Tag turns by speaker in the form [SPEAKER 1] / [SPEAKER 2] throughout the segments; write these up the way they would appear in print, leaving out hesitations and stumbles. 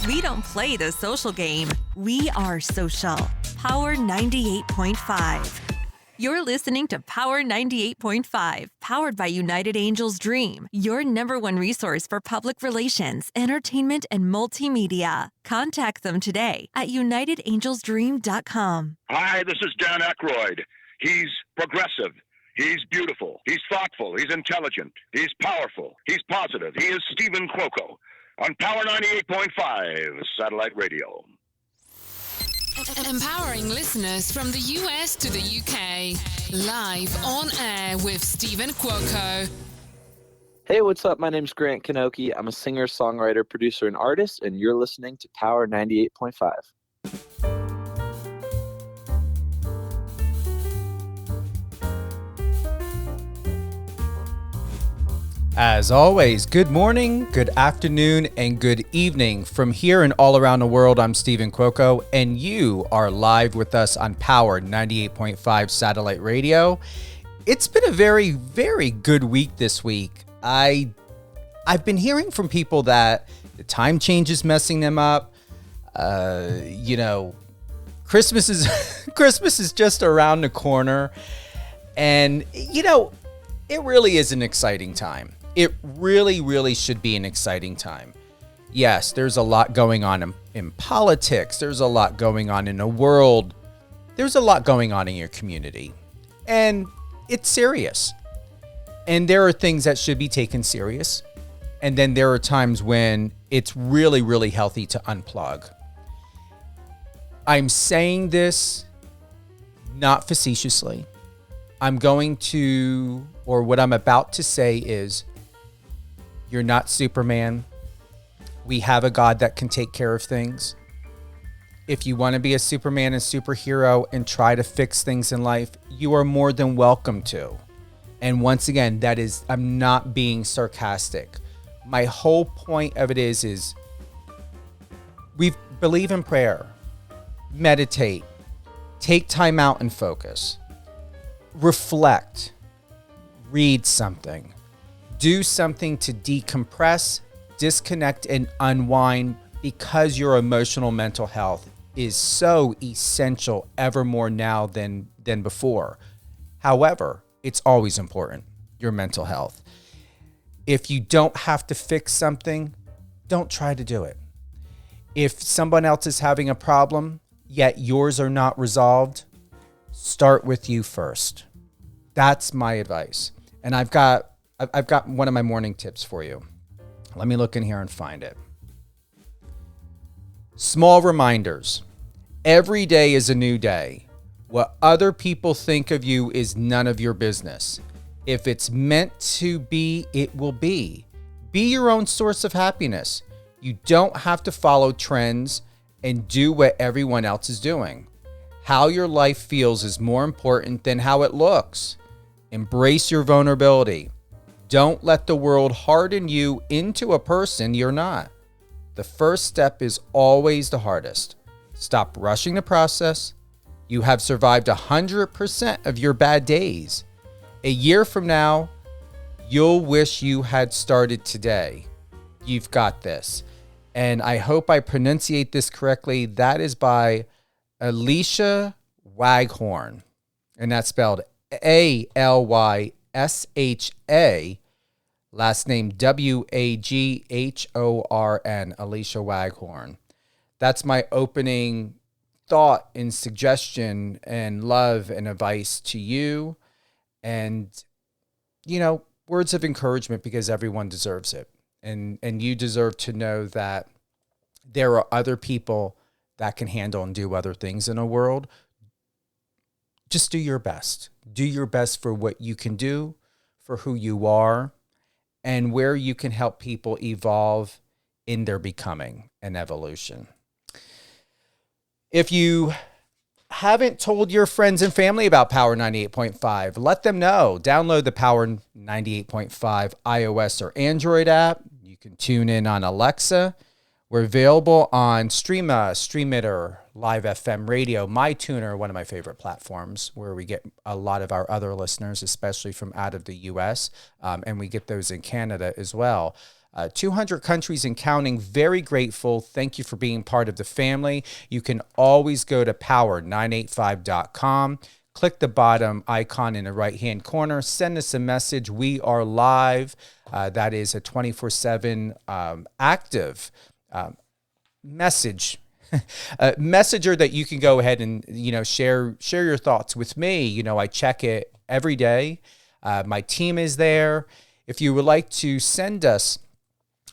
[SPEAKER 1] We don't play the social game. We are social. Power 98.5. You're listening to Power 98.5, powered by United Angels Dream, your number one resource for public relations, entertainment, and multimedia. Contact them today at unitedangelsdream.com.
[SPEAKER 2] Hi, this is Dan Aykroyd. He's progressive. He's beautiful. He's thoughtful. He's intelligent. He's powerful. He's positive. He is Stephen Cuoco on Power 98.5 Satellite Radio.
[SPEAKER 3] Empowering listeners from the US to the UK. Live on air with Stephen Cuoco.
[SPEAKER 4] Hey, what's up? My name's Grant Kanoki. I'm a singer, songwriter, producer, and artist, and you're listening to Power 98.5.
[SPEAKER 5] As always, good morning, good afternoon, and good evening. From here and all around the world, I'm Stephen Cuoco, and you are live with us on Power 98.5 Satellite Radio. It's been a very, very good week this week. I've been hearing from people that the time change is messing them up. Christmas is just around the corner, and it really is an exciting time. It really, really should be an exciting time. Yes, there's a lot going on in politics. There's a lot going on in the world. There's a lot going on in your community. And it's serious. And there are things that should be taken serious. And then there are times when it's really, really healthy to unplug. I'm saying this not facetiously. What I'm about to say is, you're not Superman. We have a God that can take care of things. If you want to be a Superman and superhero and try to fix things in life, you are more than welcome to. And once again, I'm not being sarcastic. My whole point of it is we believe in prayer, meditate, take time out and focus, reflect, read something, do something to decompress, disconnect, and unwind, because your emotional mental health is so essential ever more now than before. However, it's always important, your mental health. If you don't have to fix something, don't try to do it. If someone else is having a problem, yet yours are not resolved, start with you first. That's my advice. And I've got one of my morning tips for you. Let me look in here and find it. Small reminders. Every day is a new day. What other people think of you is none of your business. If it's meant to be, it will be. Be your own source of happiness. You don't have to follow trends and do what everyone else is doing. How your life feels is more important than how it looks. Embrace your vulnerability. Don't let the world harden you into a person you're not. The first step is always the hardest. Stop rushing the process. You have survived 100% of your bad days. A year from now, you'll wish you had started today. You've got this. And I hope I pronunciate this correctly. That is by Alicia Waghorn. And that's spelled Alysha, last name Waghorn, Alicia Waghorn. That's my opening thought and suggestion and love and advice to you. And, words of encouragement, because everyone deserves it. And you deserve to know that there are other people that can handle and do other things in a world. Just do your best. Do your best for what you can do, for who you are, and where you can help people evolve in their becoming and evolution. If you haven't told your friends and family about Power 98.5, let them know. Download the Power 98.5 iOS or Android app. You can tune in on Alexa. We're available on Streamitter, Live FM Radio, MyTuner, one of my favorite platforms, where we get a lot of our other listeners, especially from out of the U.S., and we get those in Canada as well. 200 countries and counting. Very grateful. Thank you for being part of the family. You can always go to power985.com. Click the bottom icon in the right-hand corner. Send us a message. We are live. That is a 24/7 active message. A messenger that you can go ahead and, share your thoughts with me. I check it every day. My team is there. If you would like to send us,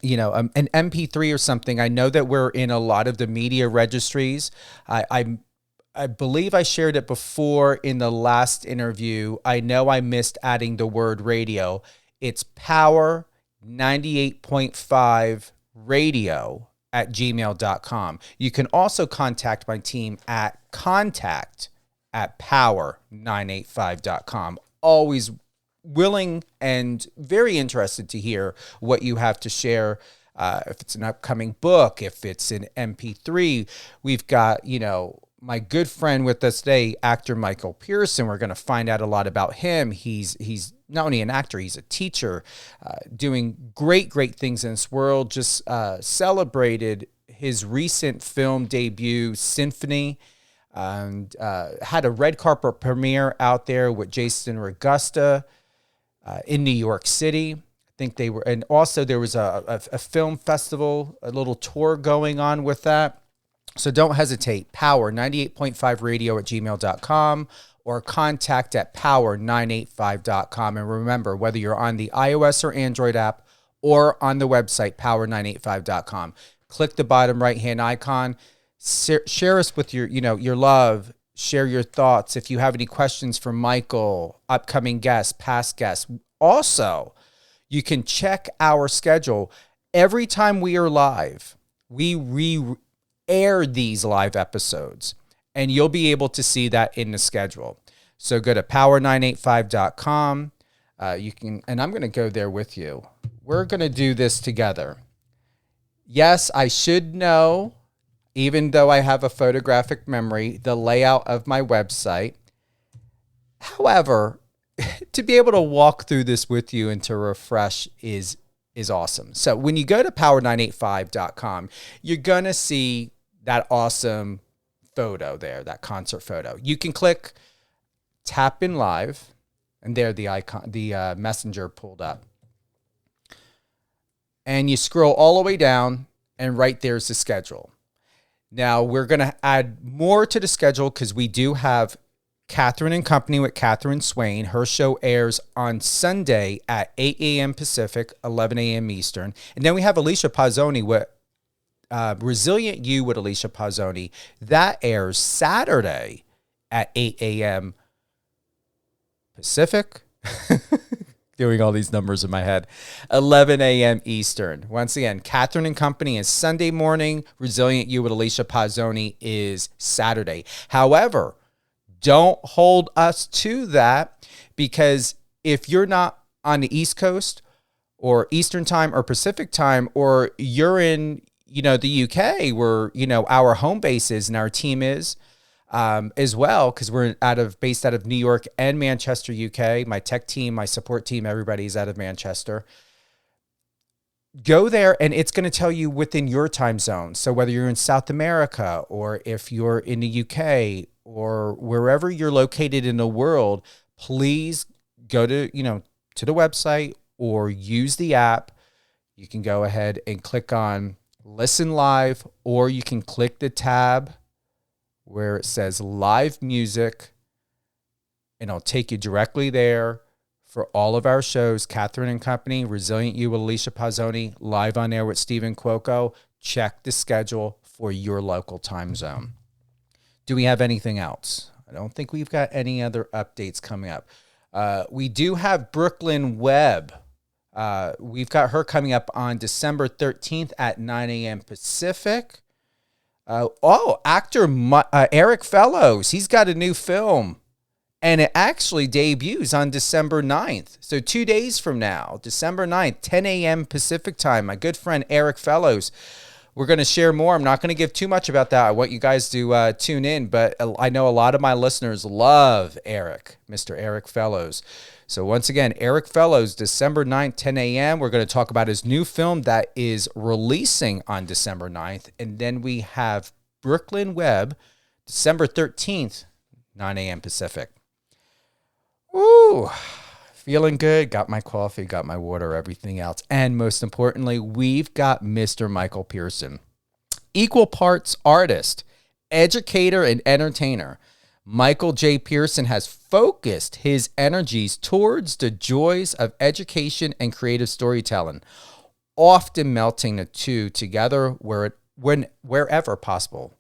[SPEAKER 5] an MP3 or something, I know that we're in a lot of the media registries. I believe I shared it before in the last interview. I know I missed adding the word radio. It's Power 98.5 radio at gmail.com. You can also contact my team at contact@power985.com. Always willing and very interested to hear what you have to share. If it's an upcoming book, if it's an MP3, we've got, my good friend with us today, actor J Pearson. We're going to find out a lot about him. He's not only an actor, he's a teacher, doing great things in this world. Just celebrated his recent film debut, Symphony, and had a red carpet premiere out there with Jason Regusta in New York City. I think they were, and also there was a film festival, a little tour going on with that. So don't hesitate. Power 98.5 radio at gmail.com or contact@power985.com. And remember, whether you're on the iOS or Android app or on the website, power985.com, click the bottom right-hand icon. Share us with your love. Share your thoughts. If you have any questions for Michael, upcoming guests, past guests. Also, you can check our schedule. Every time we are live, we air these live episodes, and you'll be able to see that in the schedule. So go to power985.com. You can, and I'm going to go there with you. We're going to do this together. Yes, I should know, even though I have a photographic memory, the layout of my website. However, to be able to walk through this with you and to refresh is awesome. So when you go to power985.com, you're going to see that awesome photo there, that concert photo. You can click tap in live, and there the icon, the messenger pulled up. And you scroll all the way down, and right there's the schedule. Now we're going to add more to the schedule because we do have Catherine and Company with Catherine Swain. Her show airs on Sunday at 8 a.m. Pacific, 11 a.m. Eastern. And then we have Alicia Pazzoni with Resilient You with Alicia Pazzoni. That airs Saturday at 8 a.m. Pacific. Doing all these numbers in my head. 11 a.m. Eastern. Once again, Catherine and Company is Sunday morning. Resilient You with Alicia Pazzoni is Saturday. However, don't hold us to that, because if you're not on the East Coast or Eastern time or Pacific time, or you're in, the UK where, our home base is and our team is as well, because we're based out of New York and Manchester, UK. My tech team, my support team, everybody's out of Manchester. Go there, and it's going to tell you within your time zone. So whether you're in South America or if you're in the UK or wherever you're located in the world, please go to, to the website or use the app. You can go ahead and click on Listen Live, or you can click the tab where it says Live Music, and it'll take you directly there for all of our shows. Catherine and Company, Resilient You with Alicia Pazzoni, live on air with Stephen Cuoco. Check the schedule for your local time zone. Do we have anything else? I don't think we've got any other updates coming up. We do have Brooklyn Webb. We've got her coming up on December 13th at 9 a.m. Pacific. Actor Eric Fellows, he's got a new film, and it actually debuts on December 9th. So 2 days from now, December 9th, 10 a.m. Pacific time. My good friend Eric Fellows We're going to share more. I'm not going to give too much about that. I want you guys to tune in, but I know a lot of my listeners love Eric, Mr. Eric Fellows. So once again, Eric Fellows, December 9th, 10 a.m. We're going to talk about his new film that is releasing on December 9th. And then we have Brooklyn Webb, December 13th, 9 a.m. Pacific. Woo! Feeling good. Got my coffee, got my water, everything else. And most importantly, we've got Mr. Michael Pearson. Equal parts artist, educator, and entertainer. Michael J. Pearson has focused his energies towards the joys of education and creative storytelling, often melting the two together wherever possible.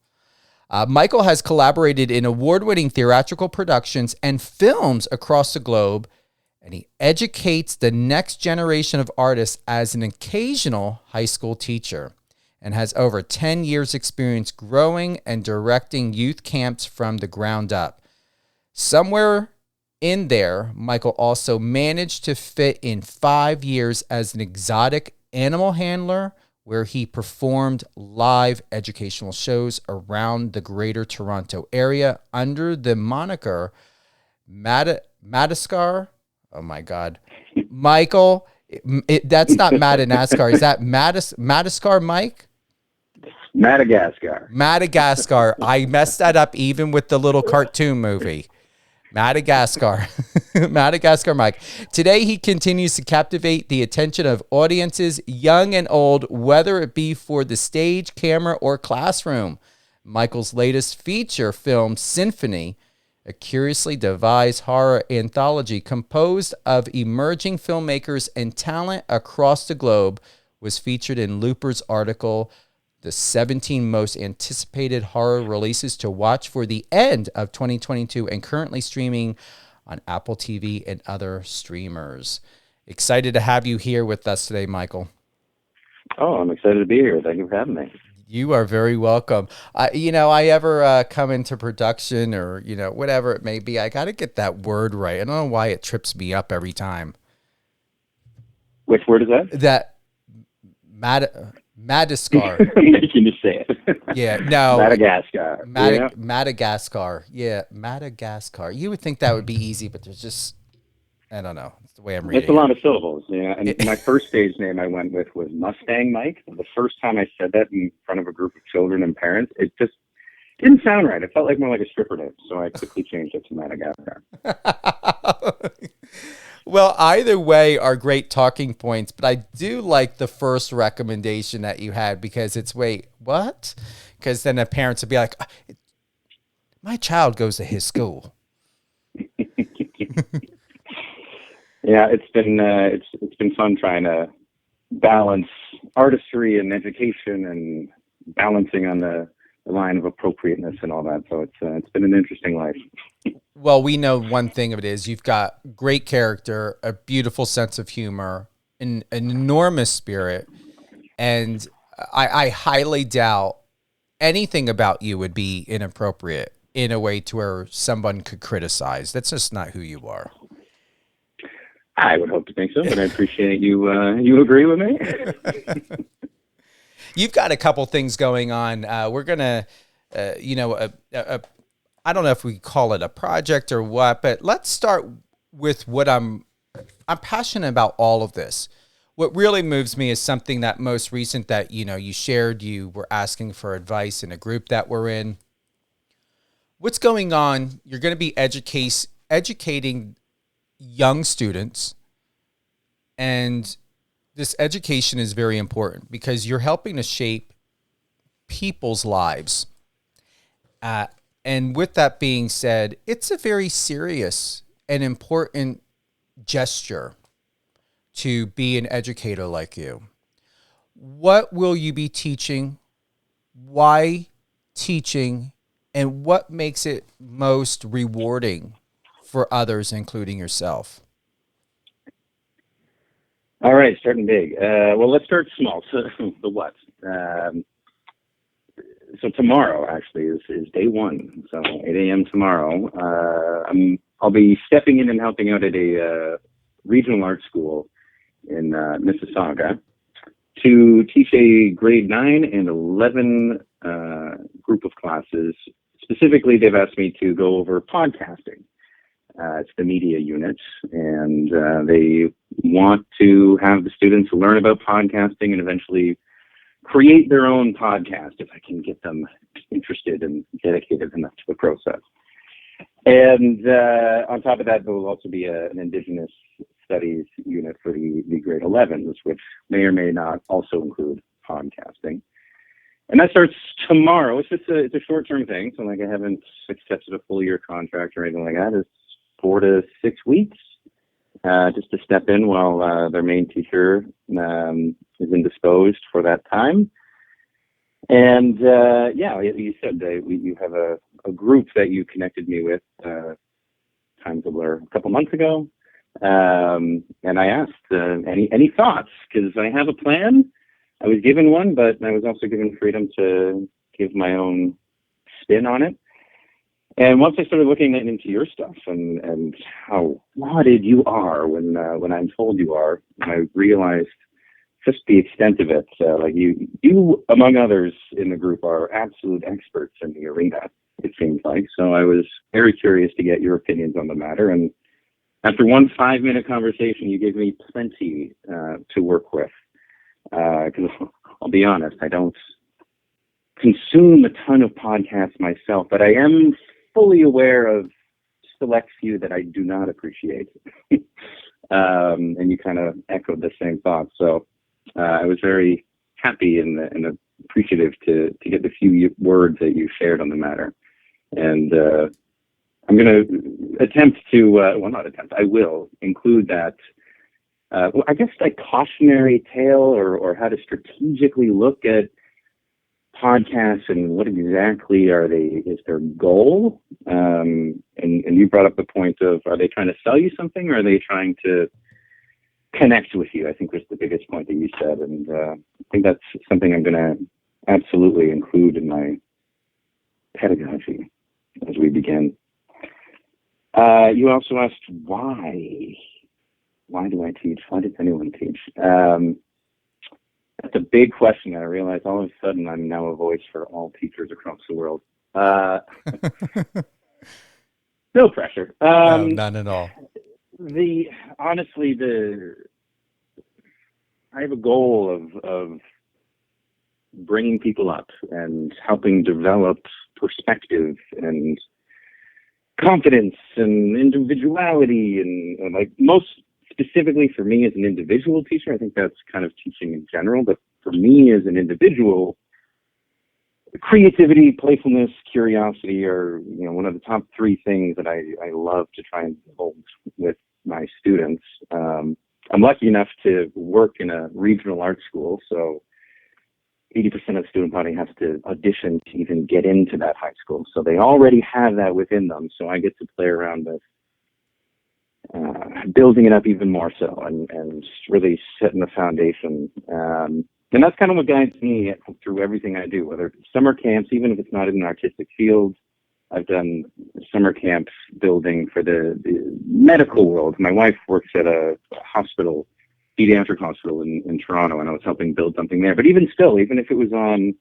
[SPEAKER 5] Michael has collaborated in award-winning theatrical productions and films across the globe, and he educates the next generation of artists as an occasional high school teacher and has over 10 years experience growing and directing youth camps from the ground up. Somewhere in there, Michael also managed to fit in 5 years as an exotic animal handler where he performed live educational shows around the greater Toronto area under the moniker Madagascar. Oh my God. Michael, that's not Madagascar. Is that Madagascar Mike?
[SPEAKER 6] Madagascar.
[SPEAKER 5] Madagascar. I messed that up even with the little cartoon movie. Madagascar. Madagascar Mike. Today he continues to captivate the attention of audiences, young and old, whether it be for the stage, camera, or classroom. Michael's latest feature film, Symphony, a curiously devised horror anthology composed of emerging filmmakers and talent across the globe, was featured in Looper's article, The 17 Most Anticipated Horror Releases to Watch for the End of 2022, and currently streaming on Apple TV and other streamers. Excited to have you here with us today, Michael.
[SPEAKER 6] Oh, I'm excited to be here. Thank you for having me.
[SPEAKER 5] You are very welcome. I ever come into production or, whatever it may be, I got to get that word right. I don't know why it trips me up every time.
[SPEAKER 6] Which word is that?
[SPEAKER 5] That Madagascar.
[SPEAKER 6] I'm making you say it.
[SPEAKER 5] Yeah, no.
[SPEAKER 6] Madagascar.
[SPEAKER 5] Madagascar. Yeah, Madagascar. You would think that would be easy, but there's just, I don't know. It's the way I'm reading
[SPEAKER 6] It's a lot of syllables. Yeah. And my first stage name I went with was Mustang Mike. The first time I said that in front of a group of children and parents, it just didn't sound right. It felt like more like a stripper name. So I quickly changed it to Madagascar.
[SPEAKER 5] Well, either way are great talking points, but I do like the first recommendation that you had because it's, wait, what? Because then the parents would be like, my child goes to his school.
[SPEAKER 6] Yeah, it's been fun trying to balance artistry and education and balancing on the line of appropriateness and all that. So it's been an interesting life.
[SPEAKER 5] Well, we know one thing of it is you've got great character, a beautiful sense of humor, an enormous spirit, and I highly doubt anything about you would be inappropriate in a way to where someone could criticize. That's just not who you are.
[SPEAKER 6] I would hope to think so, but I appreciate you. You agree with me?
[SPEAKER 5] You've got a couple things going on. We're gonna, I don't know if we call it a project or what, but let's start with what I'm passionate about. All of this. What really moves me is something that most recent that you shared. You were asking for advice in a group that we're in. What's going on? You're going to be educating young students, and this education is very important because you're helping to shape people's lives. And with that being said, it's a very serious and important gesture to be an educator like you. What will you be teaching? Why teaching? And what makes it most rewarding for others, including yourself?
[SPEAKER 6] All right, starting big. Well, let's start small. So the what? So tomorrow actually is day one. So 8 a.m. tomorrow. I'll be stepping in and helping out at a regional art school in Mississauga to teach a grade 9 and 11 group of classes. Specifically, they've asked me to go over podcasting. It's the media unit, and they want to have the students learn about podcasting and eventually create their own podcast if I can get them interested and dedicated enough to the process. And on top of that, there will also be an Indigenous Studies unit for the grade 11s, which may or may not also include podcasting. And that starts tomorrow. It's a short-term thing, so like I haven't accepted a full-year contract or anything like that. It's 4 to 6 weeks just to step in while their main teacher is indisposed for that time. And yeah, you said you have a group that you connected me with, time to blur, a couple months ago. And I asked any thoughts, because I have a plan. I was given one, but I was also given freedom to give my own spin on it. And once I started looking into your stuff and how lauded you are when I'm told you are, I realized just the extent of it. Like you, among others in the group, are absolute experts in the arena, it seems like. So I was very curious to get your opinions on the matter. And after one 5-minute conversation, you gave me plenty to work with. Because I'll be honest, I don't consume a ton of podcasts myself, but I am fully aware of select few that I do not appreciate. And you kind of echoed the same thoughts. So I was very happy and appreciative to get the few words that you shared on the matter. And I'm going to attempt to, well, not attempt, I will include that, I guess, like cautionary tale or how to strategically look at podcasts and what exactly is their goal. And you brought up the point of, are they trying to sell you something, or are they trying to connect with you? I think was the biggest point that you said. And I think that's something I'm going to absolutely include in my pedagogy as we begin. You also asked why. Why do I teach? Why does anyone teach? That's a big question. I realize all of a sudden I'm now a voice for all teachers across the world. No pressure.
[SPEAKER 5] No, none at all.
[SPEAKER 6] Honestly, I have a goal of bringing people up and helping develop perspective and confidence and individuality, and like most specifically for me as an individual teacher, I think that's kind of teaching in general, but for me as an individual, creativity, playfulness, curiosity are, one of the top 3 things that I love to try and build with my students. I'm lucky enough to work in a regional art school, so 80% of the student body has to audition to even get into that high school. So they already have that within them. So I get to play around with building it up even more so and really setting the foundation. And that's kind of what guides me through everything I do, whether it's summer camps, even if it's not in an artistic field. I've done summer camps building for the medical world. My wife works at a hospital, pediatric hospital in Toronto, and I was helping build something there. But even still, even if it was on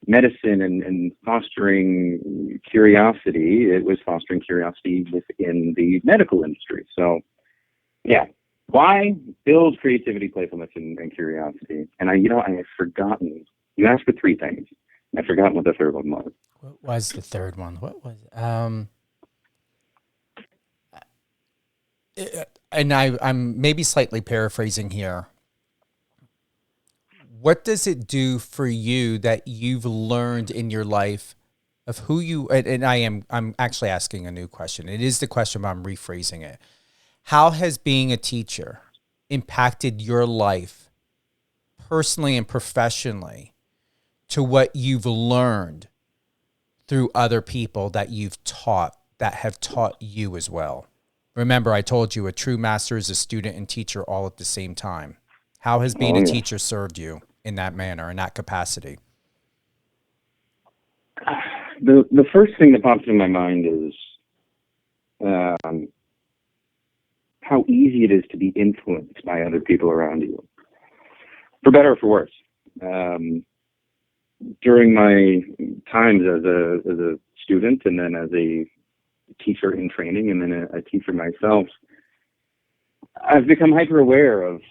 [SPEAKER 6] medicine and fostering curiosity, it was fostering curiosity within the medical industry. So, yeah. Why? Build creativity, playfulness, and curiosity. And I have forgotten. You asked for 3 things. I've forgotten what the third one was.
[SPEAKER 5] What was the third one? What was and I'm maybe slightly paraphrasing here. What does it do for you that you've learned in your life of who you, and I'm actually asking a new question. It is the question, but I'm rephrasing it. How has being a teacher impacted your life personally and professionally to what you've learned through other people that you've taught, that have taught you as well? Remember, I told you a true master is a student and teacher all at the same time. How has being a teacher served you in that manner, in that capacity?
[SPEAKER 6] The first thing that pops in my mind is how easy it is to be influenced by other people around you. for better or for worse. During my times as a student, and then as a teacher in training, and then a teacher myself, I've become hyper aware of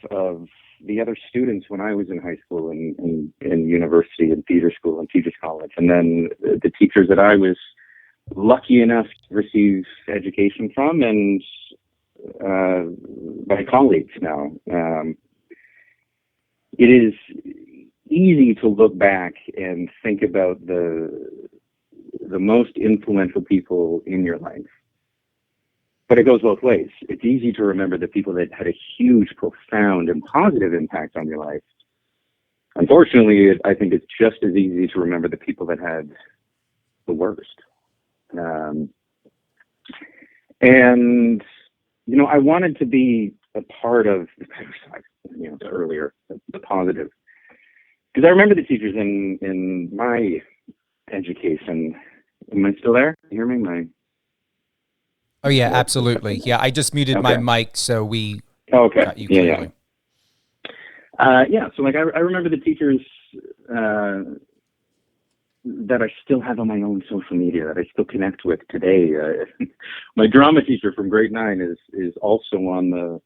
[SPEAKER 6] the other students when I was in high school and university and theater school and teachers college, and then the teachers that I was lucky enough to receive education from, and my colleagues now. It is easy to look back and think about the most influential people in your life. But it goes both ways. It's easy to remember the people that had a huge, profound, and positive impact on your life. Unfortunately, I think it's just as easy to remember the people that had the worst. And, you know, I wanted to be a part of the better side, you know, the positive. Because I remember the teachers in my education. Am I still there? You hear me?
[SPEAKER 5] Oh yeah, absolutely. Yeah, I just muted my mic, so we got you clearly.
[SPEAKER 6] So like I remember the teachers that I still have on my own social media that I still connect with today. My drama teacher from grade 9 is also on the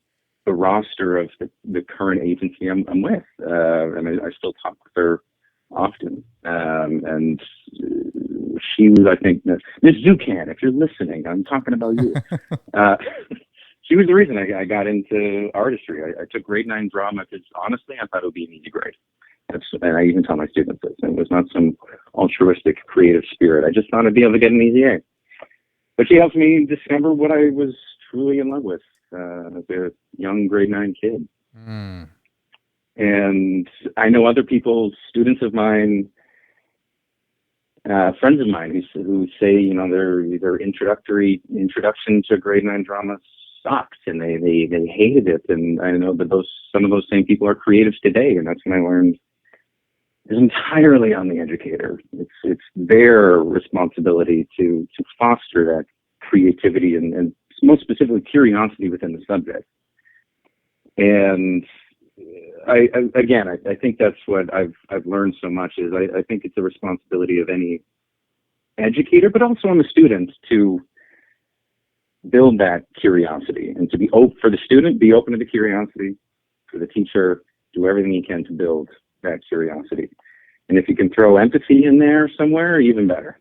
[SPEAKER 6] roster of the current agency I'm with, and I still talk with her often. And she was, I think, Miss Zucan, if you're listening, I'm talking about you. She was the reason I got into artistry. I took grade 9 drama because honestly, I thought it would be an easy grade. And I even tell my students this. It was not some altruistic, creative spirit. I just thought I'd be able to get an easy A. But she helped me discover what I was truly in love with as a young grade 9 kid.
[SPEAKER 5] Mm.
[SPEAKER 6] And I know other people, students of mine, friends of mine who say, you know, their introduction to grade 9 drama sucked and they hated it. And I know that some of those same people are creatives today, and that's when I learned is entirely on the educator. It's their responsibility to foster that creativity and most specifically curiosity within the subject. And I think that's what I've learned so much is I think it's the responsibility of any educator, but also on the students to build that curiosity and to be open for the student, be open to the curiosity, for the teacher, do everything you can to build that curiosity. And if you can throw empathy in there somewhere, even better.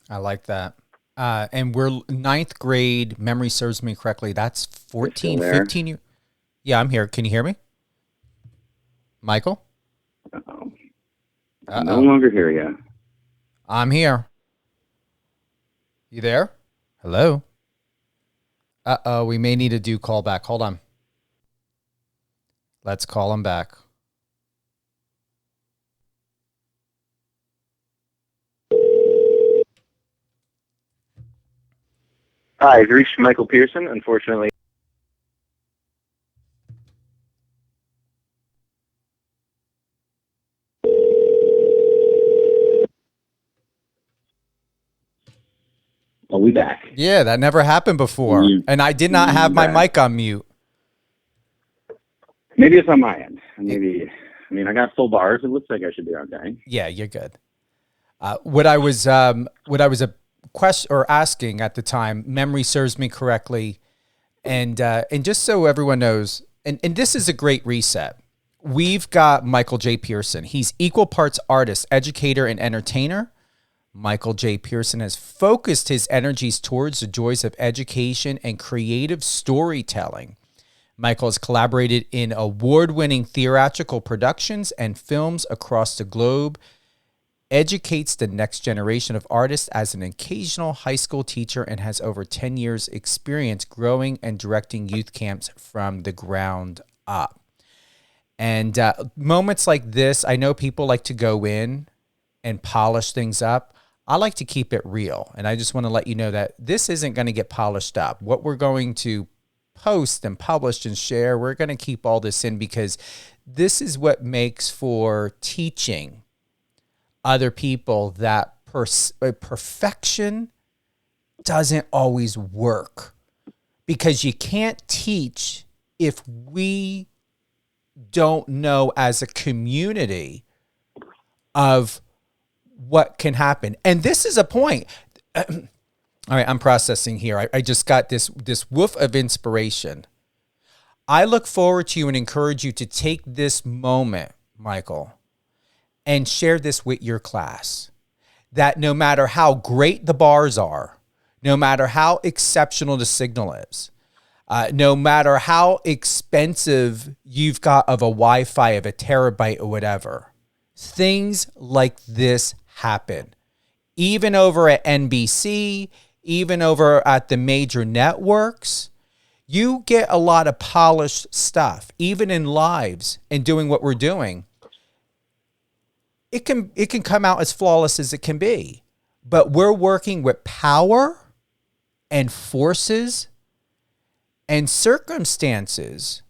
[SPEAKER 5] I like that. And we're 9th grade, memory serves me correctly. That's 14, 15 years. Yeah, I'm here. Can you hear me? Michael?
[SPEAKER 6] Uh-oh. I no longer hear you.
[SPEAKER 5] I'm here. You there? Hello? Uh-oh, we may need to do call back. Hold on. Let's call him back.
[SPEAKER 6] Hi, you've reached Michael Pearson. Unfortunately, I'll be back.
[SPEAKER 5] Yeah, that never happened before. And I did not have my mic on mute.
[SPEAKER 6] Maybe it's on my end. I got full bars. It looks like I should be okay.
[SPEAKER 5] Yeah, you're good. What I was asking at the time, memory serves me correctly, and just so everyone knows, and this is a great reset. We've got Michael J Pearson. He's equal parts artist, educator, and entertainer. Michael J Pearson has focused his energies towards the joys of education and creative storytelling. Michael has collaborated in award-winning theatrical productions and films across the globe, educates the next generation of artists as an occasional high school teacher, and has over 10 years experience growing and directing youth camps from the ground up. And moments like this, I know people like to go in and polish things up. I like to keep it real. And I just want to let you know that this isn't going to get polished up. What we're going to post and publish and share, we're going to keep all this in because this is what makes for teaching other people that perfection doesn't always work, because you can't teach if we don't know as a community of what can happen. And this is a point. All right, I'm processing here. I just got this woof of inspiration. I look forward to you and encourage you to take this moment, Michael, and share this with your class. That no matter how great the bars are, no matter how exceptional the signal is, no matter how expensive you've got of a Wi-Fi of a terabyte or whatever, things like this happen. Even over at NBC, even over at the major networks, you get a lot of polished stuff. Even in lives and doing what we're doing, it can come out as flawless as it can be. But we're working with power and forces and circumstances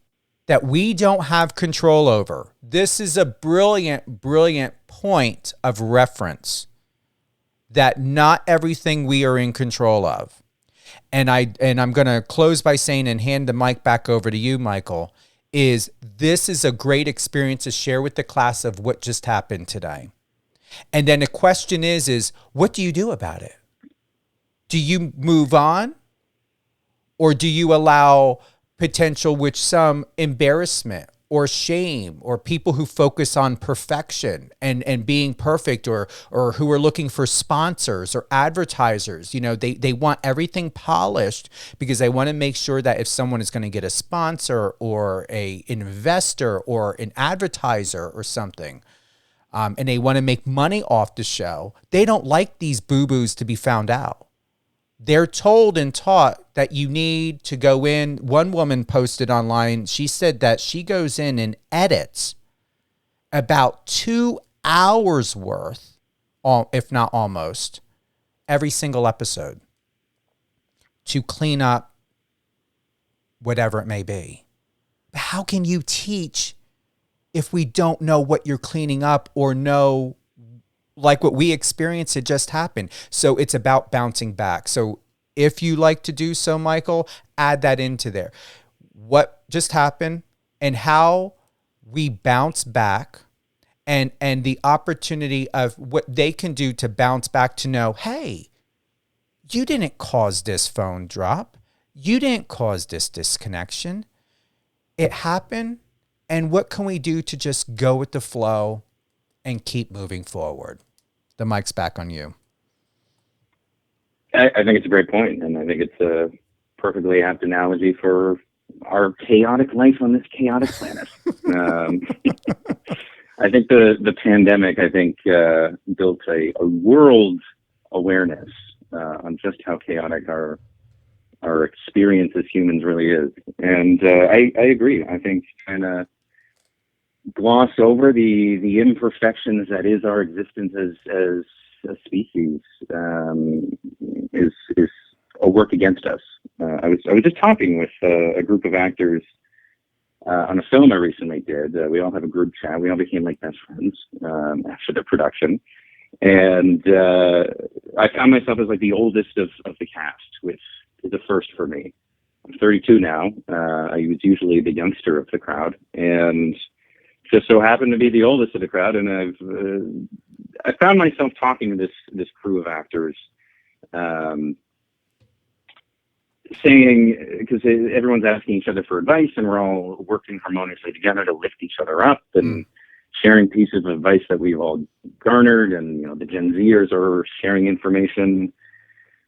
[SPEAKER 5] that we don't have control over. This is a brilliant, brilliant point of reference that not everything we are in control of. And I'm going to close by saying, and hand the mic back over to you, Michael, this is a great experience to share with the class of what just happened today. And then the question is what do you do about it? Do you move on? Or do you allow potential with some embarrassment or shame, or people who focus on perfection and being perfect, or who are looking for sponsors or advertisers? You know, they want everything polished because they want to make sure that if someone is going to get a sponsor or a investor or an advertiser or something, and they want to make money off the show, they don't like these boo-boos to be found out. They're told and taught that you need to go in. One woman posted online, she said that she goes in and edits about 2 hours worth, if not almost, every single episode to clean up whatever it may be. But how can you teach if we don't know what you're cleaning up, or know, like what we experienced, it just happened? So it's about bouncing back. So if you like to do so, Michael, add that into there. What just happened and how we bounce back, and the opportunity of what they can do to bounce back, to know, hey, you didn't cause this phone drop. You didn't cause this disconnection. It happened. And what can we do to just go with the flow and keep moving forward? The mic's back on you.
[SPEAKER 6] I think it's a great point, and I think it's a perfectly apt analogy for our chaotic life on this chaotic planet. I think the pandemic, built a world awareness on just how chaotic our experience as humans really is. And I agree. I think kind of gloss over the imperfections that is our existence as a species is a work against us. I was just talking with a group of actors on a film I recently did. We all have a group chat. We all became like best friends after the production. And I found myself as like the oldest of the cast, which is a first for me. I'm 32 now. I was usually the youngster of the crowd, and just so happened to be the oldest of the crowd. And I found myself talking to this crew of actors, saying, because everyone's asking each other for advice, and we're all working harmoniously together to lift each other up, and sharing pieces of advice that we've all garnered. And, you know, the Gen Zers are sharing information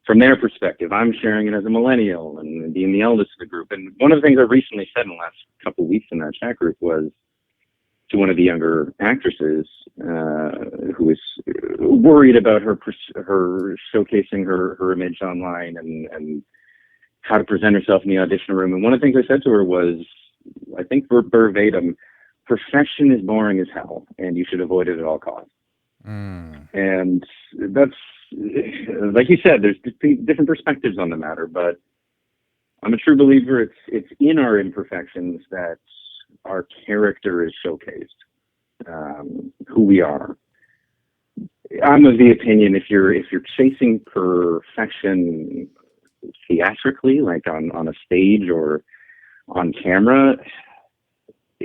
[SPEAKER 6] from their perspective. I'm sharing it as a millennial and being the eldest of the group. And one of the things I recently said in the last couple of weeks in that chat group was to one of the younger actresses who was worried about her showcasing her image online and how to present herself in the audition room. And one of the things I said to her was, I think verbatim, perfection is boring as hell, and you should avoid it at all costs. And that's, like you said, there's different perspectives on the matter, but I'm a true believer it's in our imperfections that our character is showcased, who we are. I'm of the opinion if you're chasing perfection theatrically, like on a stage or on camera,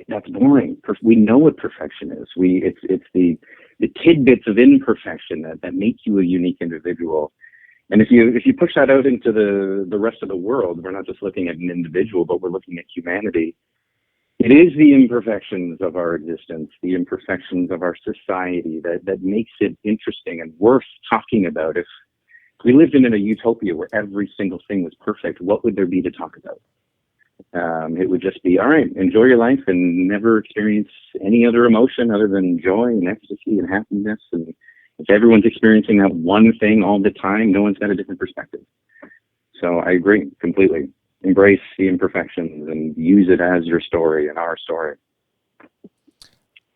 [SPEAKER 6] that's boring. We know what perfection is. It's the tidbits of imperfection that make you a unique individual. And if you push that out into the rest of the world, we're not just looking at an individual, but we're looking at humanity. It is the imperfections of our existence, the imperfections of our society that makes it interesting and worth talking about. If we lived in a utopia where every single thing was perfect, what would there be to talk about? It would just be, all right, enjoy your life and never experience any other emotion other than joy and ecstasy and happiness. And if everyone's experiencing that one thing all the time, no one's got a different perspective. So I agree completely. Embrace the imperfections and use it as your story and our story.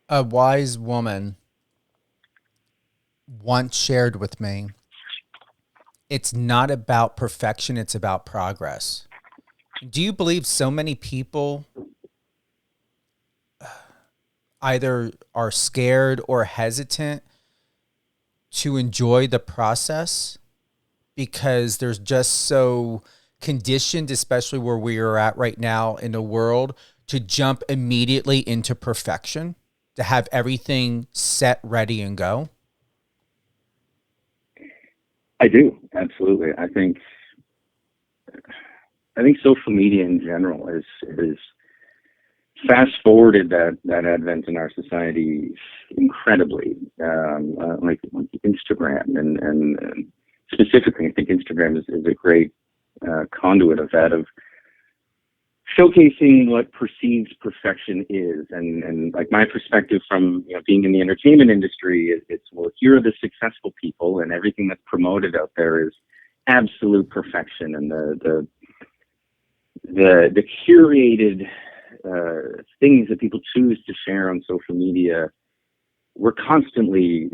[SPEAKER 5] A wise woman once shared with me, it's not about perfection, it's about progress. Do you believe so many people either are scared or hesitant to enjoy the process because they're just so conditioned, especially where we are at right now in the world, to jump immediately into perfection, to have everything set, ready, and go?
[SPEAKER 6] I do, absolutely. I think social media in general is fast forwarded that advent in our society incredibly. Like Instagram and specifically, I think Instagram is a great conduit of that, of showcasing what perceived perfection is. And like my perspective from being in the entertainment industry, it's, well, here are the successful people, and everything that's promoted out there is absolute perfection, and the curated things that people choose to share on social media, we're constantly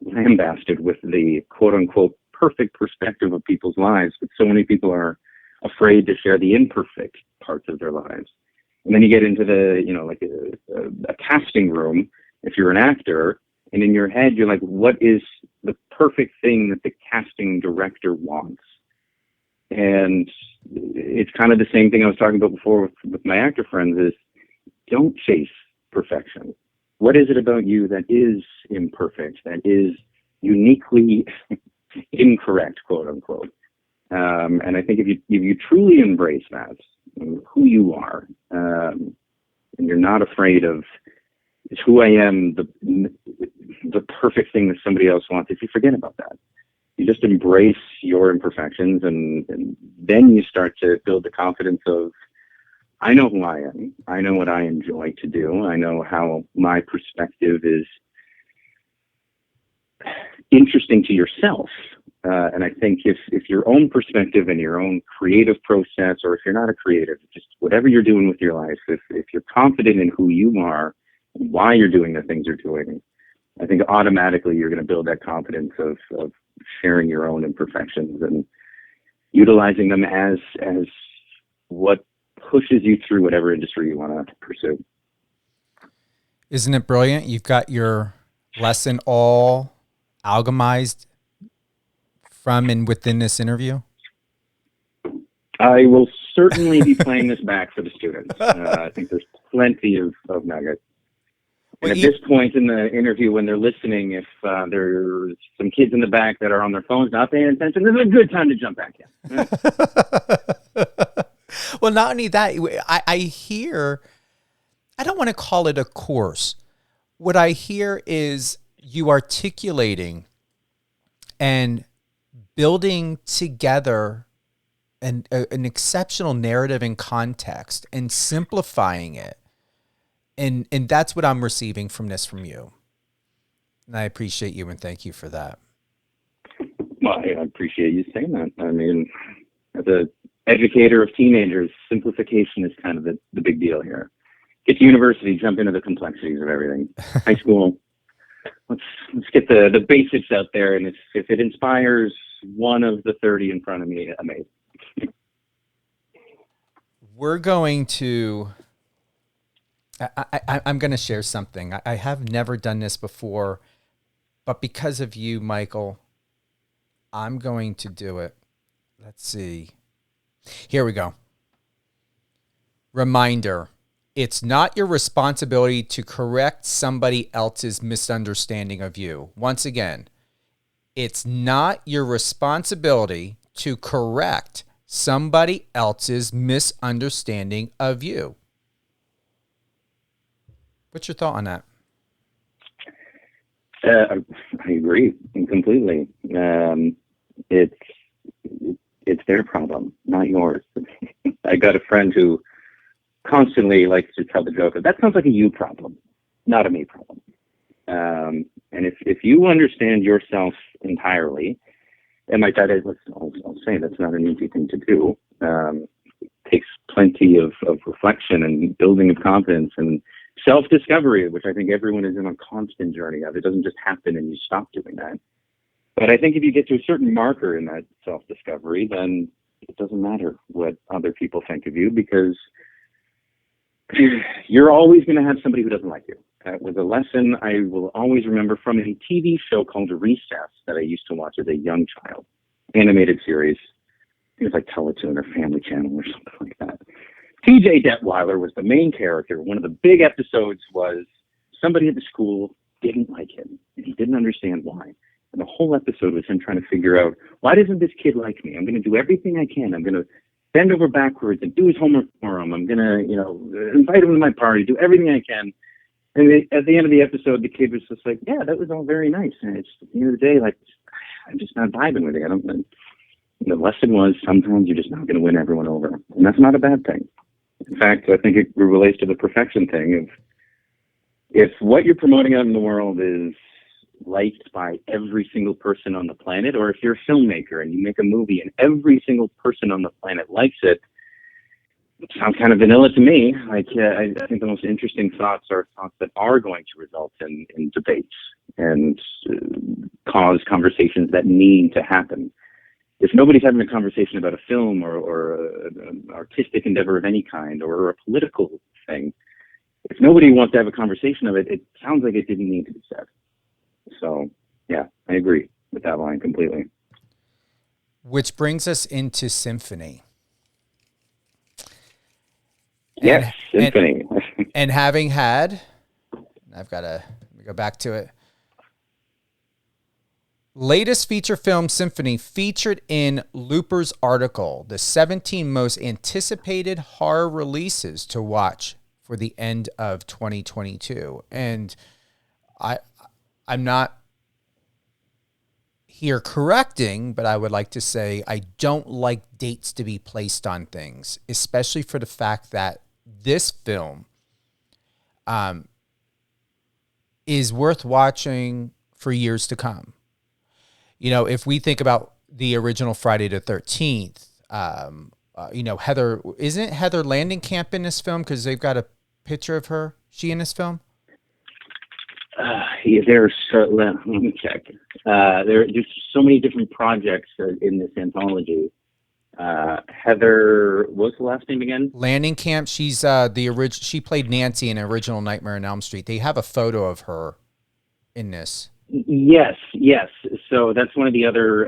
[SPEAKER 6] lambasted with the quote-unquote perfect perspective of people's lives, but so many people are afraid to share the imperfect parts of their lives. And then you get into the, like a casting room, if you're an actor, and in your head, you're like, what is the perfect thing that the casting director wants? And it's kind of the same thing I was talking about before with my actor friends, is don't chase perfection. What is it about you that is imperfect, that is uniquely incorrect, quote unquote? And I think if you truly embrace that, who you are, and you're not afraid of, it's who I am, the perfect thing that somebody else wants, if you forget about that, you just embrace your imperfections, and then you start to build the confidence of, I know who I am. I know what I enjoy to do. I know how my perspective is interesting to yourself. And I think if your own perspective and your own creative process, or if you're not a creative, just whatever you're doing with your life, if you're confident in who you are and why you're doing the things you're doing, I think automatically you're going to build that confidence of sharing your own imperfections and utilizing them as what pushes you through whatever industry you want to pursue.
[SPEAKER 5] Isn't it brilliant? You've got your lesson all alchemized from and within this interview.
[SPEAKER 6] I will certainly be playing this back for the students. I think there's plenty of nuggets. And at this point in the interview, when they're listening, if there's some kids in the back that are on their phones not paying attention, this is a good time to jump back in.
[SPEAKER 5] Well, not only that, I hear, I don't want to call it a course. What I hear is you articulating and building together an exceptional narrative and context and simplifying it. And that's what I'm receiving from you. And I appreciate you and thank you for that.
[SPEAKER 6] Well, I appreciate you saying that. I mean, as an educator of teenagers, simplification is kind of the big deal here. Get to university, jump into the complexities of everything. High school, let's get the basics out there, and if it inspires one of the 30 in front of me, amazing.
[SPEAKER 5] We're going to... I'm going to share something. I have never done this before, but because of you, Michael, I'm going to do it. Let's see. Here we go. Reminder, It's not your responsibility to correct somebody else's misunderstanding of you. Once again, it's not your responsibility to correct somebody else's misunderstanding of you. What's your thought on that?
[SPEAKER 6] I agree completely. It's their problem, not yours. I got a friend who constantly likes to tell the joke that sounds like a you problem, not a me problem. And if you understand yourself entirely, and my dad is, I'll say that's not an easy thing to do. It takes plenty of reflection and building of confidence and self-discovery, which I think everyone is in a constant journey of. It doesn't just happen and you stop doing that. But I think if you get to a certain marker in that self-discovery, then it doesn't matter what other people think of you, because you're always going to have somebody who doesn't like you. That was a lesson I will always remember from a TV show called Recess that I used to watch as a young child. Animated series. It was like Teletoon or Family Channel or something like that. T.J. Detweiler was the main character. One of the big episodes was somebody at the school didn't like him, and he didn't understand why. And the whole episode was him trying to figure out, why doesn't this kid like me? I'm going to do everything I can. I'm going to bend over backwards and do his homework for him. I'm going to, invite him to my party, do everything I can. And at the end of the episode, the kid was just like, yeah, that was all very nice. And it's, at the end of the day, like, I'm just not vibing with it. The lesson was sometimes you're just not going to win everyone over. And that's not a bad thing. In fact, I think it relates to the perfection thing of, if what you're promoting out in the world is liked by every single person on the planet, or if you're a filmmaker and you make a movie and every single person on the planet likes it, it sounds kind of vanilla to me. Like, I think the most interesting thoughts are thoughts that are going to result in debates and cause conversations that need to happen. If nobody's having a conversation about a film or an artistic endeavor of any kind or a political thing, if nobody wants to have a conversation of it, it sounds like it didn't need to be said. So, yeah, I agree with that line completely.
[SPEAKER 5] Which brings us into symphony.
[SPEAKER 6] Yes, symphony.
[SPEAKER 5] And having had, I've got to go back to it. Latest feature film Symphony featured in Looper's article, the 17 most anticipated horror releases to watch for the end of 2022. And I'm not here correcting, but I would like to say I don't like dates to be placed on things, especially for the fact that this film is worth watching for years to come. If we think about the original Friday the 13th, Heather, isn't Heather Landing-Camp in this film? Because they've got a picture of her. She in this film?
[SPEAKER 6] Let me check. There's so many different projects in this anthology. Heather, what's the last name again?
[SPEAKER 5] Landing-Camp. She's she played Nancy in original Nightmare on Elm Street. They have a photo of her in this.
[SPEAKER 6] Yes. So that's one of the other.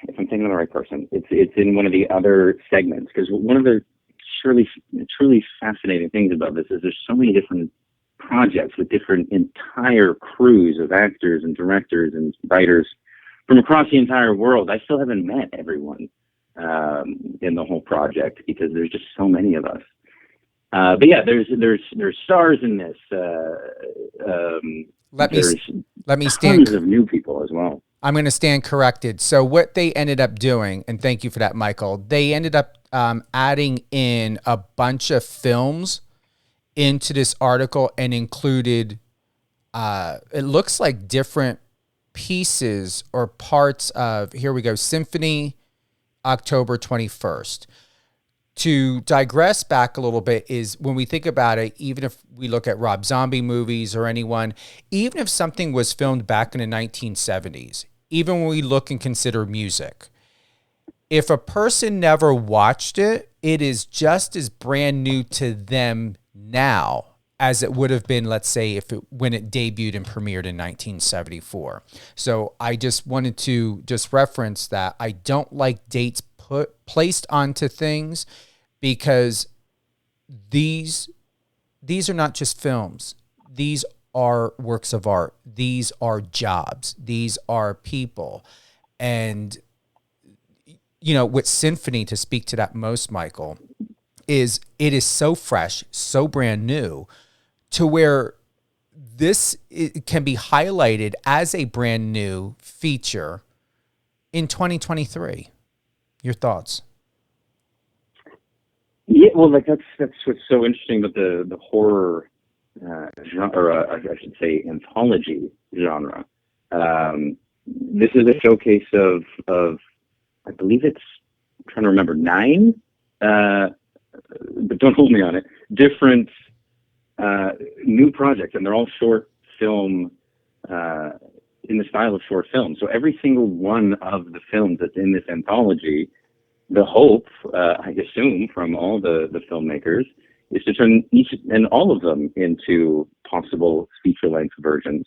[SPEAKER 6] If I'm thinking of the right person, it's in one of the other segments, because one of the truly fascinating things about this is there's so many different projects with different entire crews of actors and directors and writers from across the entire world. I still haven't met everyone in the whole project because there's just so many of us. But yeah, there's stars in this.
[SPEAKER 5] Let me stand.
[SPEAKER 6] Tons of new people as well.
[SPEAKER 5] I'm going to stand corrected. So what they ended up doing, and thank you for that, Michael. They ended up adding in a bunch of films into this article and included. It looks like different pieces or parts of. Here we go. Symphony, October 21st. To digress back a little bit is when we think about it, even if we look at Rob Zombie movies or anyone, even if something was filmed back in the 1970s, even when we look and consider music, if a person never watched it, it is just as brand new to them now as it would have been, let's say, when it debuted and premiered in 1974. So I just wanted to just reference that I don't like dates placed onto things, because these are not just films. These are works of art. These are jobs. These are people. And, you know, with Symphony, to speak to that most, Michael, is it is so fresh, so brand new, to where it can be highlighted as a brand new feature in 2023. Your thoughts?
[SPEAKER 6] Yeah, well, like that's what's so interesting about the horror genre, or I should say anthology genre. This is a showcase of I believe it's, I'm trying to remember, 9, but don't hold me on it, different new projects, and they're all short film in the style of short film. So every single one of the films that's in this anthology, the hope, I assume, from all the filmmakers is to turn each and all of them into possible feature-length versions.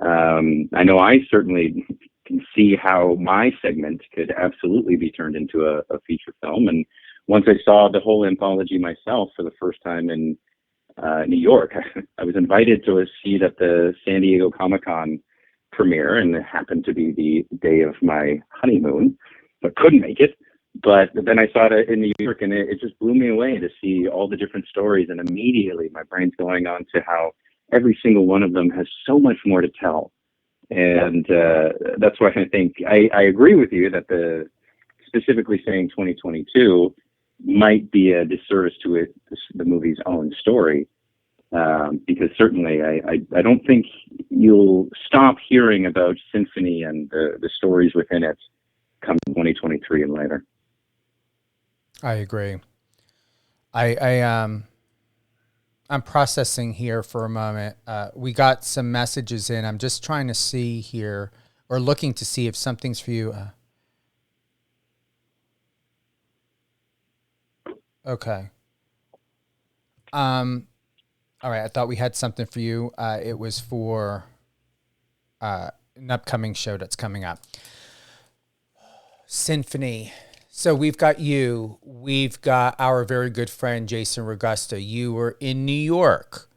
[SPEAKER 6] I know I certainly can see how my segment could absolutely be turned into a feature film. And once I saw the whole anthology myself for the first time in New York, I was invited to a seat at the San Diego Comic-Con premiere, and it happened to be the day of my honeymoon, but couldn't make it. But then I saw it in New York, and it just blew me away to see all the different stories. And immediately my brain's going on to how every single one of them has so much more to tell. And that's why I think I agree with you that specifically saying 2022 might be a disservice to the movie's own story. Because certainly I don't think you'll stop hearing about Symphony and the stories within it come 2023 and later.
[SPEAKER 5] I agree. I'm processing here for a moment. We got some messages in. I'm just trying to see here, or looking to see if something's for you. Okay. All right. I thought we had something for you. It was for an upcoming show that's coming up. Symphony. So we've got you. We've got our very good friend, Jason Regusta. You were in New York.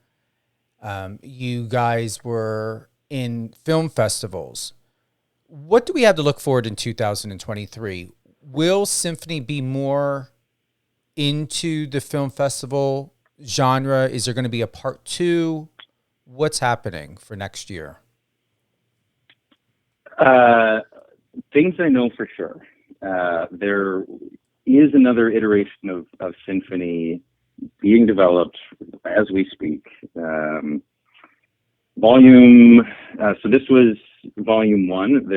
[SPEAKER 5] You guys were in film festivals. What do we have to look forward in 2023? Will Symphony be more into the film festival genre? Is there going to be a part 2? What's happening for next year?
[SPEAKER 6] Things I know for sure. There is another iteration of Symphony being developed as we speak. Volume, so this was volume 1.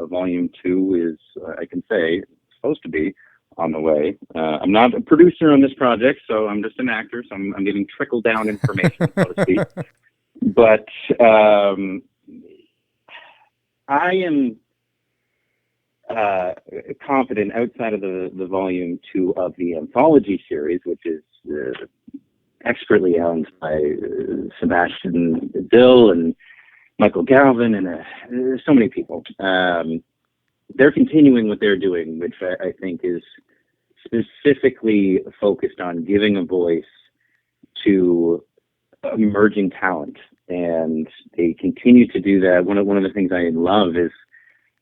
[SPEAKER 6] A volume 2 is, I can say, supposed to be on the way. I'm not a producer on this project, so I'm just an actor, so I'm getting trickle down information, so to speak. But I am confident, outside of the volume 2 of the anthology series, which is expertly owned by Sebastian Dill and Michael Galvin and so many people. They're continuing what they're doing, which I think is specifically focused on giving a voice to emerging talent, and they continue to do that. One of the things I love is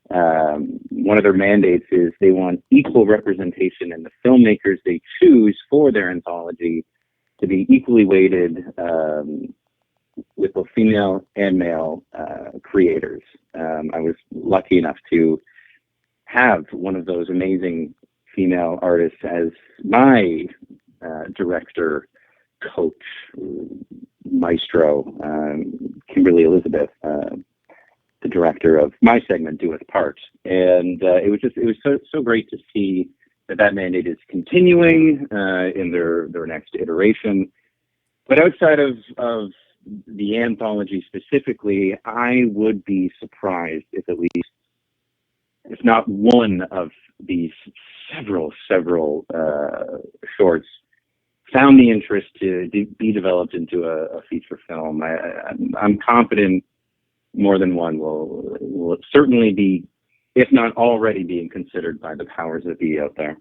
[SPEAKER 6] one of their mandates is they want equal representation in the filmmakers they choose for their anthology to be equally weighted with both female and male creators. I was lucky enough to have one of those amazing female artists as my director, coach, maestro, Kimberly Elizabeth, the director of my segment, Do Its Part. And it was so great to see that mandate is continuing in their next iteration. But outside of the anthology specifically, I would be surprised if at least, if not one of these several shorts found the interest to be developed into a feature film. I'm confident more than one will certainly be, if not already being considered by the powers that be out there.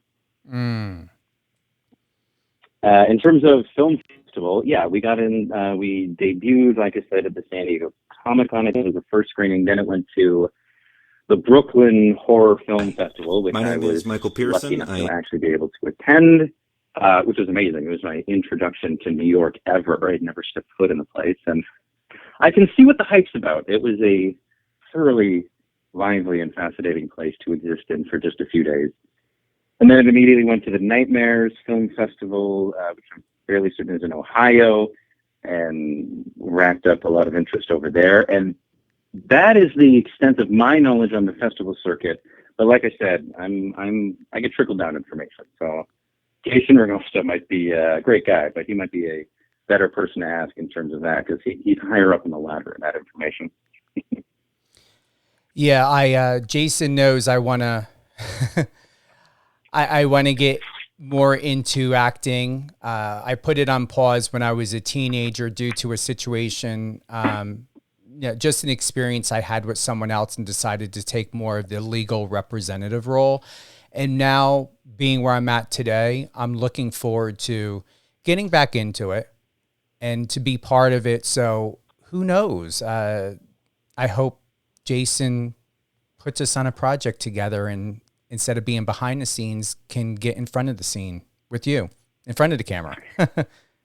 [SPEAKER 6] In terms of film festival, yeah, we got in. We debuted, like I said, at the San Diego Comic-Con. It was the first screening. Then it went to the Brooklyn Horror Film Festival, which
[SPEAKER 7] My name
[SPEAKER 6] I was
[SPEAKER 7] is Michael
[SPEAKER 6] lucky
[SPEAKER 7] Pearson.
[SPEAKER 6] enough to actually be able to attend, which was amazing. It was my introduction to New York ever. I'd never stepped foot in the place, and I can see what the hype's about. It was a thoroughly lively and fascinating place to exist in for just a few days. And then it immediately went to the Nightmares Film Festival, which I'm fairly certain is in Ohio, and racked up a lot of interest over there. And that is the extent of my knowledge on the festival circuit. But like I said, I get trickle down information. So Jason Regosta might be a great guy, but he might be a better person to ask in terms of that, because he's higher up in the ladder in that information.
[SPEAKER 5] Yeah, Jason knows I want to I want to get more into acting. I put it on pause when I was a teenager due to a situation, just an experience I had with someone else, and decided to take more of the legal representative role. And now, being where I'm at today, I'm looking forward to getting back into it and to be part of it. So who knows? I hope Jason puts us on a project together, and instead of being behind the scenes, can get in front of the scene with you, in front of the camera.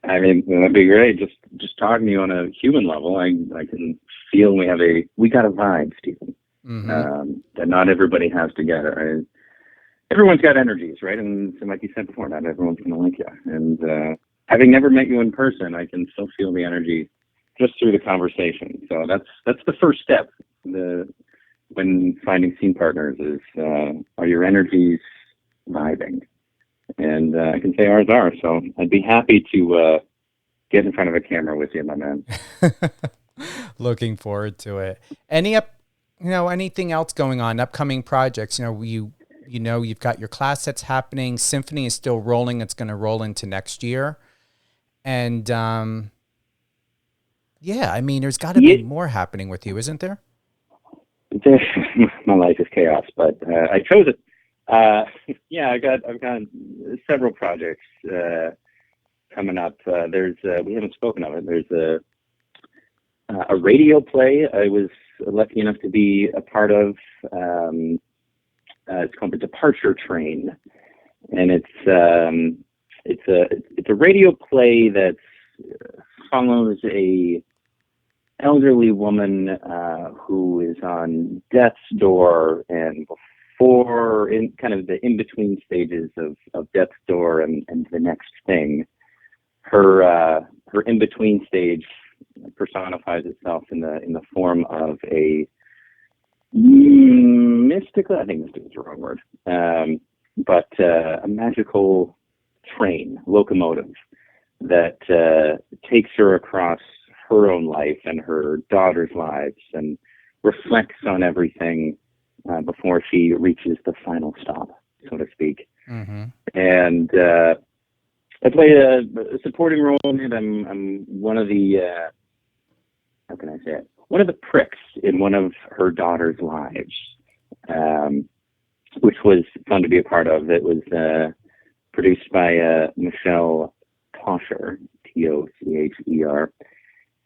[SPEAKER 6] I mean, that'd be great. Just talking to you on a human level, I can feel we got a vibe, Stephen, that not everybody has together. Everyone's got energies, right? And so like you said before, not everyone's going to like you. And having never met you in person, I can still feel the energy just through the conversation. So that's the first step. When finding scene partners is, are your energies vibing? And I can say ours are. So I'd be happy to get in front of a camera with you, my man.
[SPEAKER 5] Looking forward to it. Anything else going on? Upcoming projects? You've got your class that's happening. Symphony is still rolling. It's going to roll into next year. And there's got to be more happening with you, isn't there?
[SPEAKER 6] My life is chaos, but I chose it. I've got several projects coming up. We haven't spoken of it. There's a radio play I was lucky enough to be a part of. It's called The Departure Train, and it's a radio play that follows a elderly woman who is on death's door, and in kind of the in-between stages of death's door and the next thing, her in-between stage personifies itself in the form of a mystical, I think mystic is the wrong word, but a magical locomotive that takes her across her own life and her daughter's lives, and reflects on everything before she reaches the final stop, so to speak. Mm-hmm. And I play a supporting role in it. I'm one of the how can I say it? One of the pricks in one of her daughter's lives, which was fun to be a part of. It was produced by Michelle Toscher, Tocher,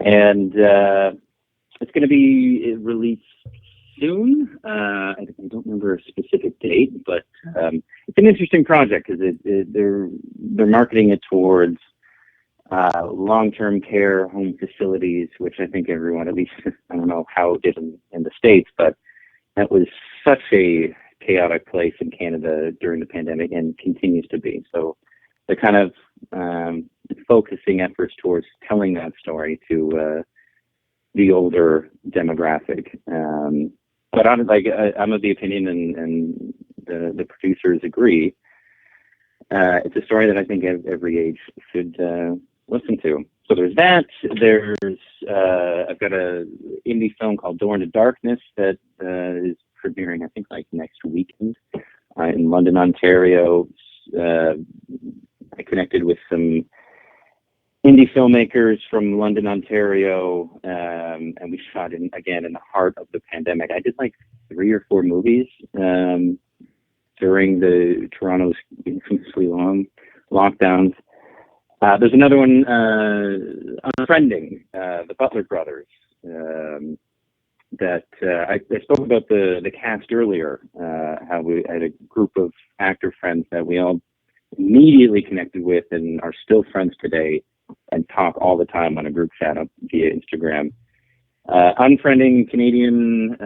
[SPEAKER 6] and it's going to be released soon. I don't remember a specific date, but it's an interesting project because they're marketing it towards long-term care home facilities, which I think everyone, at least I don't know how it is in the States, but that was such a chaotic place in Canada during the pandemic and continues to be. So they're kind of focusing efforts towards telling that story to the older demographic. But I'm of the opinion, and the producers agree, it's a story that I think every age should listen to. So there's that. There's I've got a indie film called Door into Darkness that is premiering, I think, like next weekend in London, Ontario. I connected with some indie filmmakers from London, Ontario, and we shot in the heart of the pandemic. I did like 3 or 4 movies during the Toronto's infamously long lockdowns. There's another one, Unfriending, the Butler Brothers, that I spoke about the cast earlier, how we had a group of actor friends that we all immediately connected with and are still friends today and talk all the time on a group chat up via Instagram. Unfriending, Canadian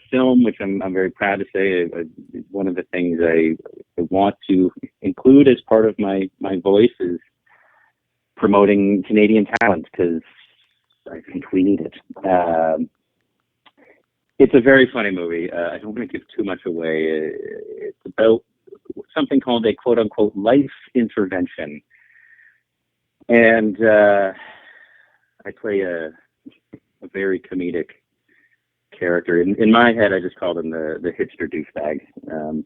[SPEAKER 6] film, which I'm very proud to say, one of the things I want to include as part of my voice is promoting Canadian talent, because I think we need it. It's a very funny movie. I don't want to give too much away. It's about something called a quote-unquote life intervention. And I play a very comedic character. In my head, I just called him the hipster douchebag.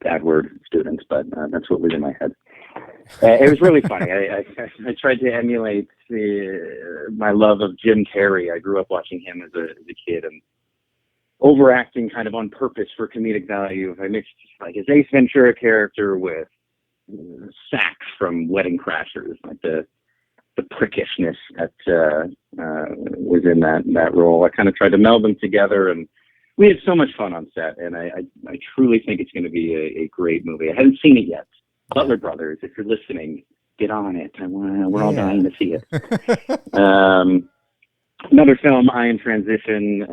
[SPEAKER 6] Bad word, students, but that's what was in my head. It was really funny. I tried to emulate my love of Jim Carrey. I grew up watching him as a kid, and overacting kind of on purpose for comedic value. I mixed like his Ace Ventura character with Sax from Wedding Crashers, like the prickishness that was in that role. I kind of tried to meld them together, and we had so much fun on set, and I truly think it's going to be a great movie. I haven't seen it yet. Butler Brothers, if you're listening, get on it. We're all dying to see it. Another film, I in Transition,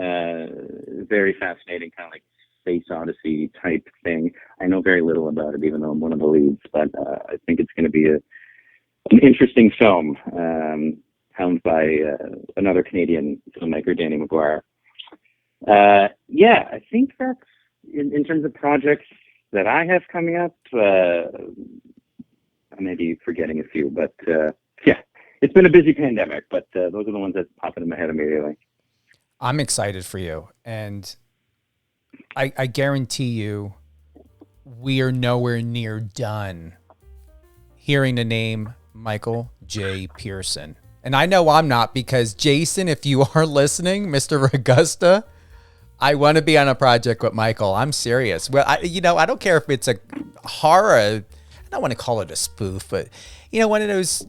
[SPEAKER 6] very fascinating, kind of like Space Odyssey type thing. I know very little about it, even though I'm one of the leads, but I think it's going to be an interesting film, helmed by another Canadian filmmaker, Danny McGuire. I think that's, in terms of projects that I have coming up, I may be forgetting a few, but it's been a busy pandemic, but those are the ones that pop into my head immediately.
[SPEAKER 5] I'm excited for you, and I guarantee you we are nowhere near done hearing the name Michael J. Pearson. And I know I'm not, because Jason, if you are listening, Mr. Augusta, I want to be on a project with Michael. I'm serious. Well, I don't care if it's a horror. I don't want to call it a spoof, but one of those,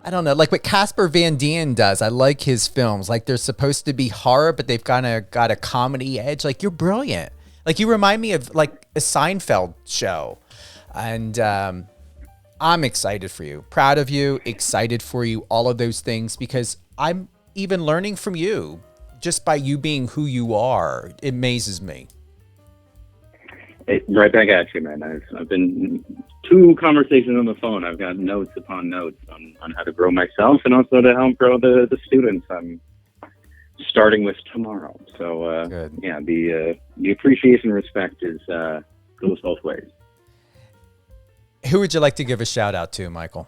[SPEAKER 5] I don't know, like what Casper Van Dien does. I like his films. Like they're supposed to be horror, but they've kind of got a comedy edge. Like you're brilliant. Like you remind me of like a Seinfeld show. And I'm excited for you, proud of you, excited for you, all of those things, because I'm even learning from you just by you being who you are. It amazes me.
[SPEAKER 6] Right back at you, man. I've been 2 conversations on the phone. I've got notes upon notes on how to grow myself and also to help grow the students I'm starting with tomorrow. So the appreciation and respect goes both ways.
[SPEAKER 5] Who would you like to give a shout out to, Michael?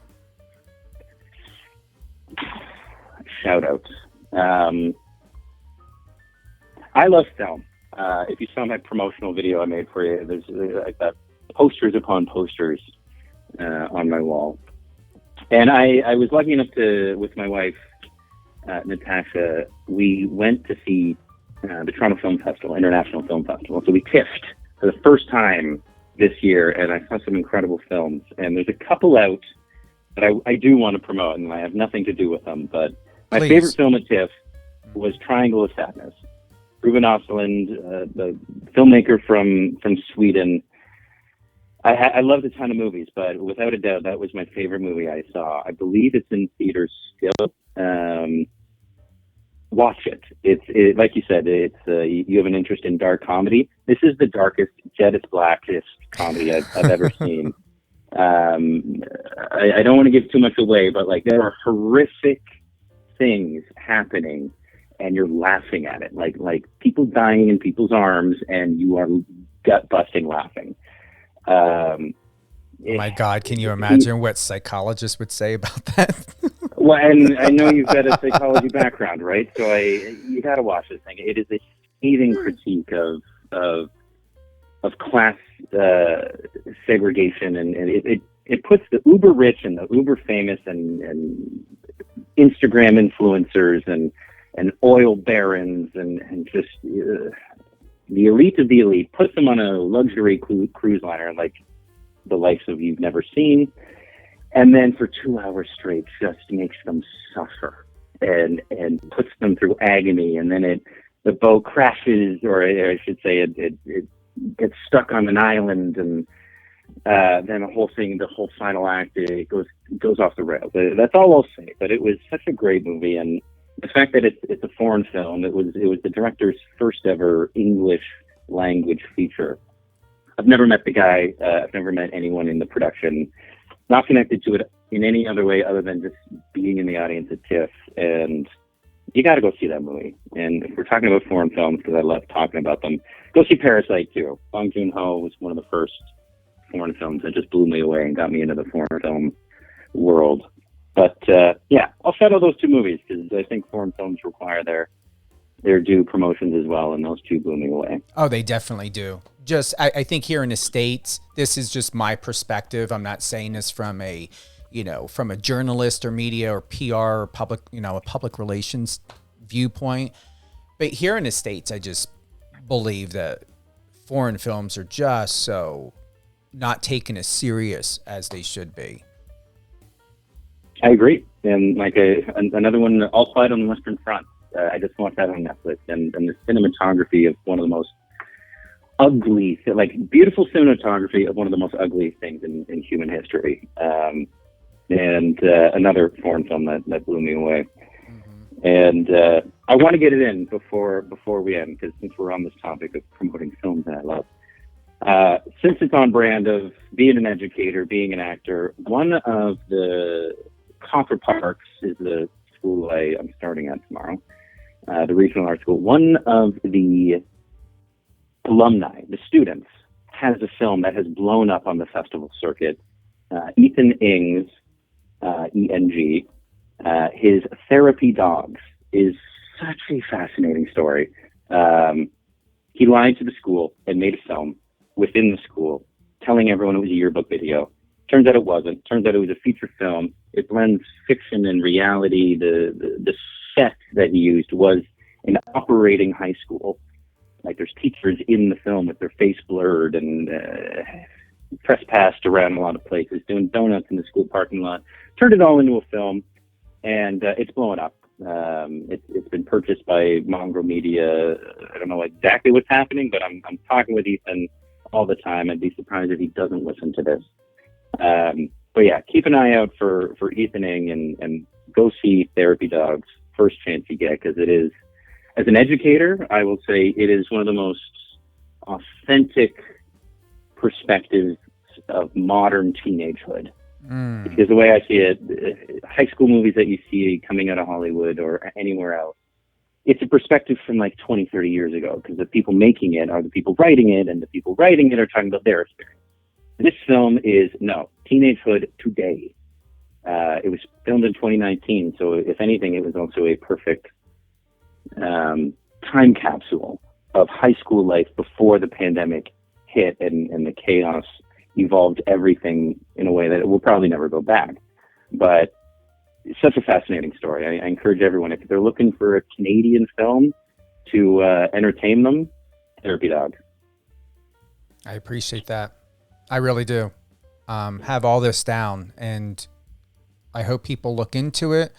[SPEAKER 6] Shout outs. I love film. If you saw my promotional video I made for you, there's I've got posters upon posters on my wall. And I was lucky enough to, with my wife, Natasha, we went to see the Toronto Film Festival, International Film Festival. So we TIFFed for the first time this year, and I saw some incredible films. And there's a couple out that I do want to promote, and I have nothing to do with them. But my favorite film at TIFF was Triangle of Sadness. Ruben Östlund, the filmmaker from Sweden. I loved a ton of movies, but without a doubt, that was my favorite movie I saw. I believe it's in theaters still. Watch it. It's like you said, it's you have an interest in dark comedy. This is the darkest, jettest, blackest comedy I've ever seen. I don't want to give too much away, but like there are horrific things happening, and you're laughing at it, like people dying in people's arms, and you are gut busting laughing.
[SPEAKER 5] Oh my God, can you imagine what psychologists would say about that?
[SPEAKER 6] Well, and I know you've got a psychology background, right? So you got to watch this thing. It is a scathing critique of class segregation, and it puts the uber rich and the uber famous and Instagram influencers and oil barons and just the elite of the elite, puts them on a luxury cruise liner like the likes of you've never seen, and then for 2 hours straight just makes them suffer and puts them through agony, and then the boat crashes, or I should say it gets stuck on an island, and then the whole final act, it goes off the rails. That's all I'll say. But it was such a great movie, and the fact that it's a foreign film, it was the director's first ever English language feature. I've never met the guy. I've never met anyone in the production. Not connected to it in any other way other than just being in the audience at TIFF. And you got to go see that movie. And if we're talking about foreign films, because I love talking about them, go see Parasite too. Bong Joon-ho was one of the first foreign films that just blew me away and got me into the foreign film world. But yeah, I'll settle those two movies because I think foreign films require their due promotions as well, and those two blew me away.
[SPEAKER 5] Oh, they definitely do. Just, I think here in the States, this is just my perspective. I'm not saying this from a journalist or media or PR or public, a public relations viewpoint. But here in the States, I just believe that foreign films are just so not taken as serious as they should be.
[SPEAKER 6] I agree. And like another one, All Quiet on the Western Front. I just watched that on Netflix, and the cinematography of one of the most ugly, beautiful cinematography of one of the most ugly things in human history. And another foreign film that blew me away. Mm-hmm. And I want to get it in before we end, because since we're on this topic of promoting films that I love, since it's on brand of being an educator, being an actor, one of the Copper Parks is the school I'm starting at tomorrow, the regional art school. One of the alumni, the students, has a film that has blown up on the festival circuit. Ethan Ng's, E-N-G, his Therapy Dogs is such a fascinating story. He lied to the school and made a film within the school, telling everyone it was a yearbook video. Turns out it wasn't. Turns out it was a feature film. It blends fiction and reality. The set that he used was an operating high school. Like, there's teachers in the film with their face blurred and trespassed around a lot of places, doing donuts in the school parking lot. Turned it all into a film, and it's blowing up. It's been purchased by Mongrel Media. I don't know exactly what's happening, but I'm talking with Ethan all the time. I'd be surprised if he doesn't listen to this. But yeah, keep an eye out for Ethan Ng, and go see Therapy Dogs first chance you get, because it is, as an educator, I will say it is one of the most authentic perspectives of modern teenagehood. Because the way I see it, high school movies that you see coming out of Hollywood or anywhere else, it's a perspective from like 20, 30 years ago, because the people making it are the people writing it, and the people writing it are talking about their experience. This film is, teenagehood today. It was filmed in 2019, so if anything, it was also a perfect time capsule of high school life before the pandemic hit and the chaos evolved everything in a way that it will probably never go back. But it's such a fascinating story. I encourage everyone, if they're looking for a Canadian film to entertain them, Therapy Dog.
[SPEAKER 5] I appreciate that. I really do. Have all this down, and I hope people look into it,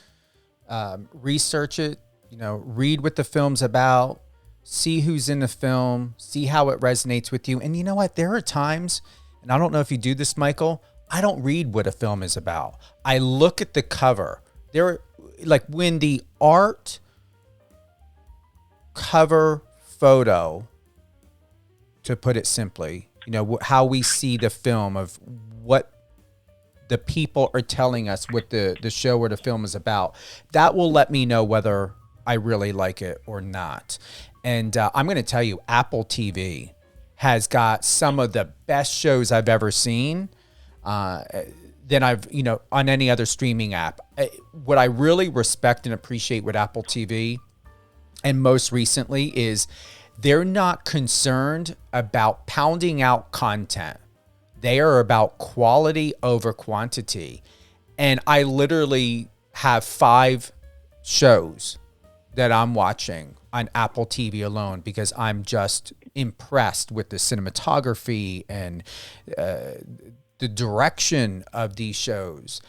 [SPEAKER 5] research it, read what the film's about, see who's in the film, see how it resonates with you. And you know what? There are times, and I don't know if you do this, Michael, I don't read what a film is about. I look at the cover. When the art cover photo, to put it simply, how we see the film, of what the people are telling us what the show or the film is about, that will let me know whether I really like it or not. And I'm going to tell you, Apple TV has got some of the best shows I've ever seen than I've, on any other streaming app. What I really respect and appreciate with Apple TV, and most recently, is they're not concerned about pounding out content. They are about quality over quantity. And I literally have 5 shows that I'm watching on Apple TV alone, because I'm just impressed with the cinematography and the direction of these shows,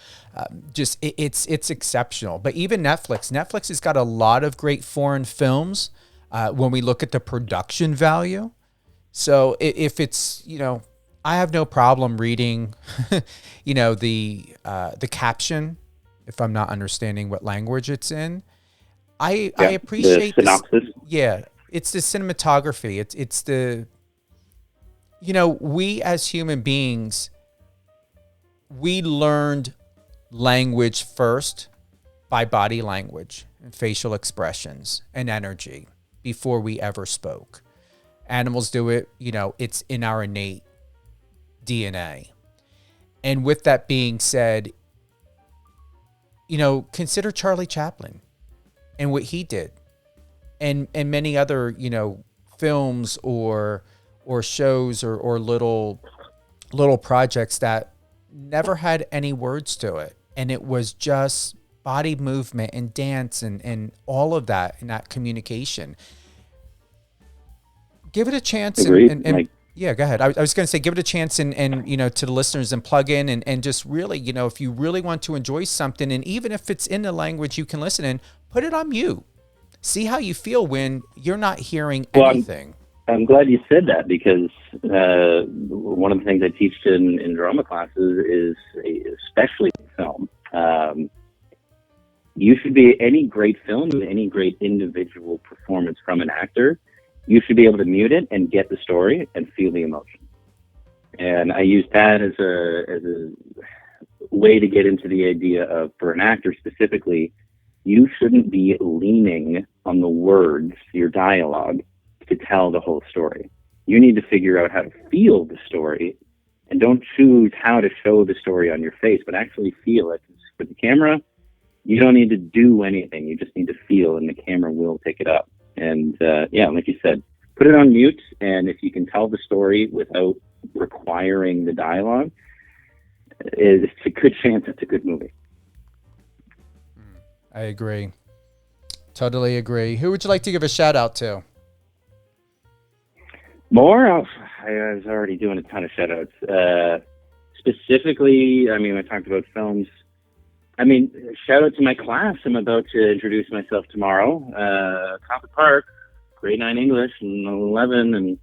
[SPEAKER 5] it's exceptional. But even Netflix has got a lot of great foreign films when we look at the production value. So if it's, I have no problem reading, the caption if I'm not understanding what language it's in. I appreciate
[SPEAKER 6] the synopsis.
[SPEAKER 5] It's the cinematography. It's the, we as human beings, we learned language first by body language and facial expressions and energy before we ever spoke. Animals do it, it's in our innate DNA. And with that being said, consider Charlie Chaplin and what he did, and many other, films or shows or little projects that never had any words to it. And it was just body movement and dance and all of that and that communication. Give it a chance. And yeah, go ahead. I was going to say, give it a chance and to the listeners, and plug in and just really, if you really want to enjoy something, and even if it's in the language you can listen in, put it on mute. See how you feel when you're not hearing anything.
[SPEAKER 6] I'm glad you said that, because one of the things I teach in drama classes is, especially film, you should be, any great film, any great individual performance from an actor, you should be able to mute it and get the story and feel the emotion. And I use that as a way to get into the idea of, for an actor specifically, you shouldn't be leaning on the words, your dialogue, to tell the whole story. You need to figure out how to feel the story, and don't choose how to show the story on your face, but actually feel it. With the camera, you don't need to do anything. You just need to feel, and the camera will pick it up. And like you said, put it on mute, and if you can tell the story without requiring the dialogue, it's a good chance it's a good movie.
[SPEAKER 5] I agree. Totally agree. Who would you like to give a shout out to?
[SPEAKER 6] More? I was already doing a ton of shout outs. Specifically, I talked about films. Shout out to my class. I'm about to introduce myself tomorrow. Coffee Park, grade 9 English, and 11,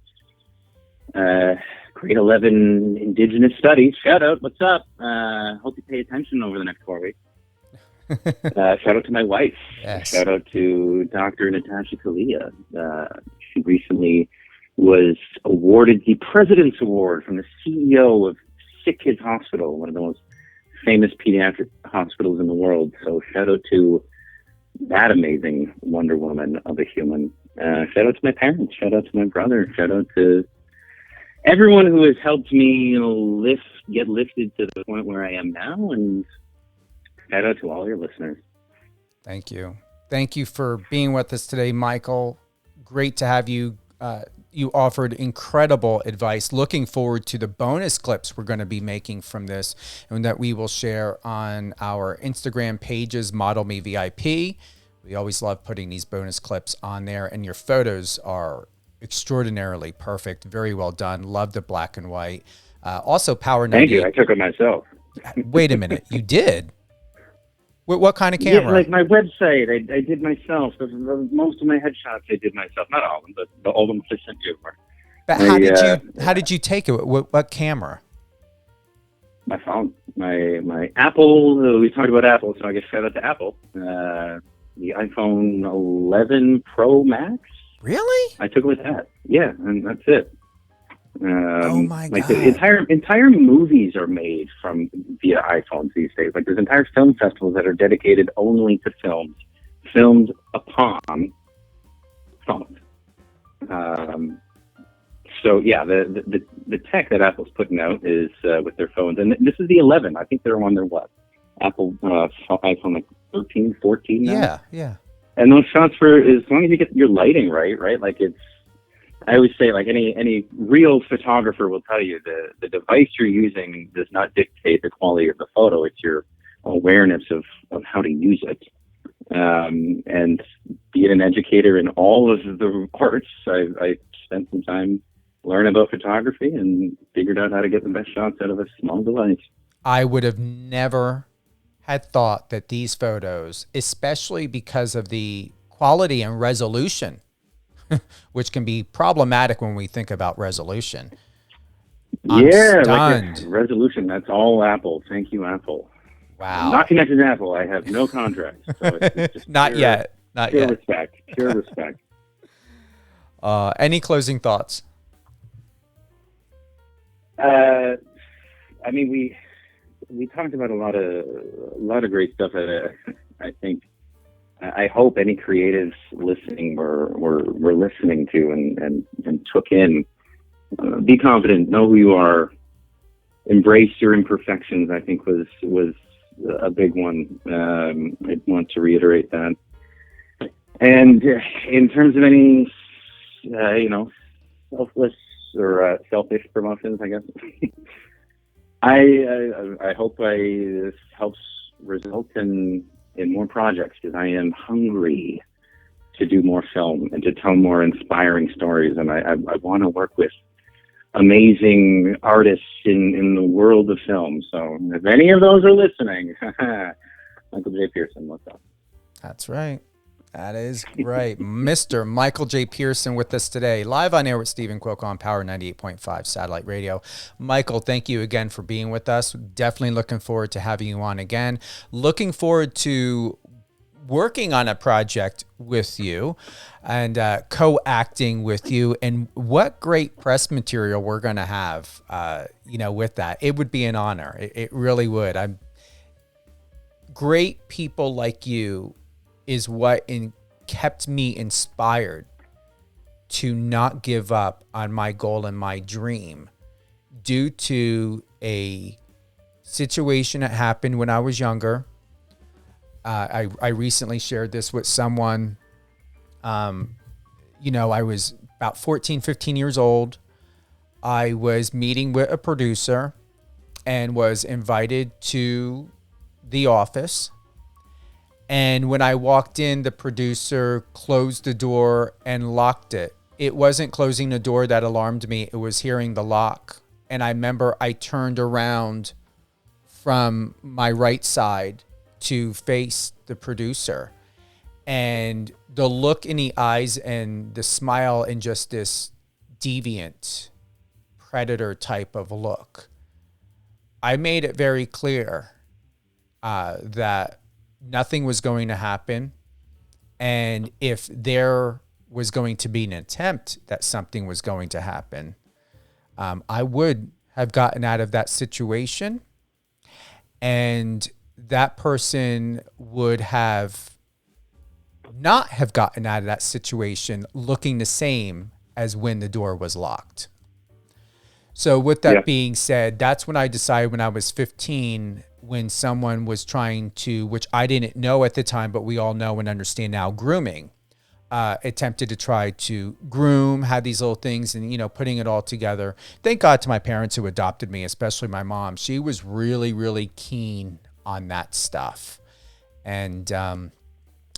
[SPEAKER 6] and grade 11 Indigenous Studies. Shout out, what's up? Hope you pay attention over the next 4 weeks. Shout out to my wife.
[SPEAKER 5] Yes.
[SPEAKER 6] Shout out to Dr. Natasha Kalia. She recently was awarded the President's Award from the CEO of Sick Kids Hospital, one of the most famous pediatric hospitals in the world. So shout out to that amazing Wonder Woman of a human. Shout out to my parents. Shout out to my brother. Shout out to everyone who has helped me get lifted to the point where I am now. And shout out to all your listeners.
[SPEAKER 5] Thank you. Thank you for being with us today, Michael. Great to have you. You offered incredible advice. Looking forward to the bonus clips we're going to be making from this, and that we will share on our Instagram pages, Model Me VIP. We always love putting these bonus clips on there, and your photos are extraordinarily perfect. Very well done. Love the black and white. Also, Power 98.
[SPEAKER 6] Thank you. I took it myself.
[SPEAKER 5] Wait a minute. You did? What kind of camera?
[SPEAKER 6] Yeah, like my website, I did myself. Most of my headshots I did myself. Not all of them, but all of them I sent you.
[SPEAKER 5] But how did you take it? What camera?
[SPEAKER 6] My phone. My Apple. We talked about Apple, so I guess shout out to Apple. The iPhone 11 Pro Max.
[SPEAKER 5] Really?
[SPEAKER 6] I took it with that. Yeah, and that's it.
[SPEAKER 5] Oh my God!
[SPEAKER 6] Like the entire movies are made via iPhones these days. Like there's entire film festivals that are dedicated only to films filmed upon phones. So yeah, the tech that Apple's putting out is with their phones, and this is the 11. I think they're on their Apple iPhone like 13, 14 now.
[SPEAKER 5] Yeah.
[SPEAKER 6] And those shots, for as long as you get your lighting right? Like I always say, like any real photographer will tell you, the device you're using does not dictate the quality of the photo. It's your awareness of how to use it. And be it an educator in all of the arts, I spent some time learn about photography and figured out how to get the best shots out of a small device.
[SPEAKER 5] I would have never had thought that these photos, especially because of the quality and resolution, which can be problematic when we think about resolution. I'm stunned.
[SPEAKER 6] Like resolution, that's all Apple. Thank you, Apple.
[SPEAKER 5] Wow.
[SPEAKER 6] I'm not connected to Apple. I have no contract. So it's just
[SPEAKER 5] Not yet.
[SPEAKER 6] Pure respect.
[SPEAKER 5] Any closing thoughts?
[SPEAKER 6] I mean, we talked about a lot of great stuff. I think, I hope any creatives listening were listening to and took in. Be confident, know who you are, embrace your imperfections. I think was a big one. I want to reiterate that. And in terms of any, selfless or selfish promotions, I guess. I hope this helps result in more projects, because I am hungry to do more film and to tell more inspiring stories. And I want to work with amazing artists in the world of film. So if any of those are listening, Michael J. Pearson, what's up?
[SPEAKER 5] That's right. That is right. Mr. Michael J. Pearson with us today, live on air with Stephen Cuoco on Power 98.5 Satellite Radio. Michael, thank you again for being with us. Definitely looking forward to having you on again. Looking forward to working on a project with you and co-acting with you. And what great press material we're going to have, with that. It would be an honor. It really would. Great people like you is what kept me inspired to not give up on my goal and my dream due to a situation that happened when I was younger. I recently shared this with someone. I was about 14, 15 years old. I was meeting with a producer and was invited to the office. And when I walked in, the producer closed the door and locked it. It wasn't closing the door that alarmed me. It was hearing the lock. And I remember I turned around from my right side to face the producer. And the look in the eyes and the smile and just this deviant predator type of look. I made it very clear that nothing was going to happen. And if there was going to be an attempt that something was going to happen, I would have gotten out of that situation. And that person would have not have gotten out of that situation looking the same as when the door was locked. So with that being said, that's when I decided when I was 15, when someone was trying to, which I didn't know at the time, but we all know and understand now, grooming, attempted to try to groom, had these little things and, putting it all together. Thank God to my parents who adopted me, especially my mom. She was really, really keen on that stuff. And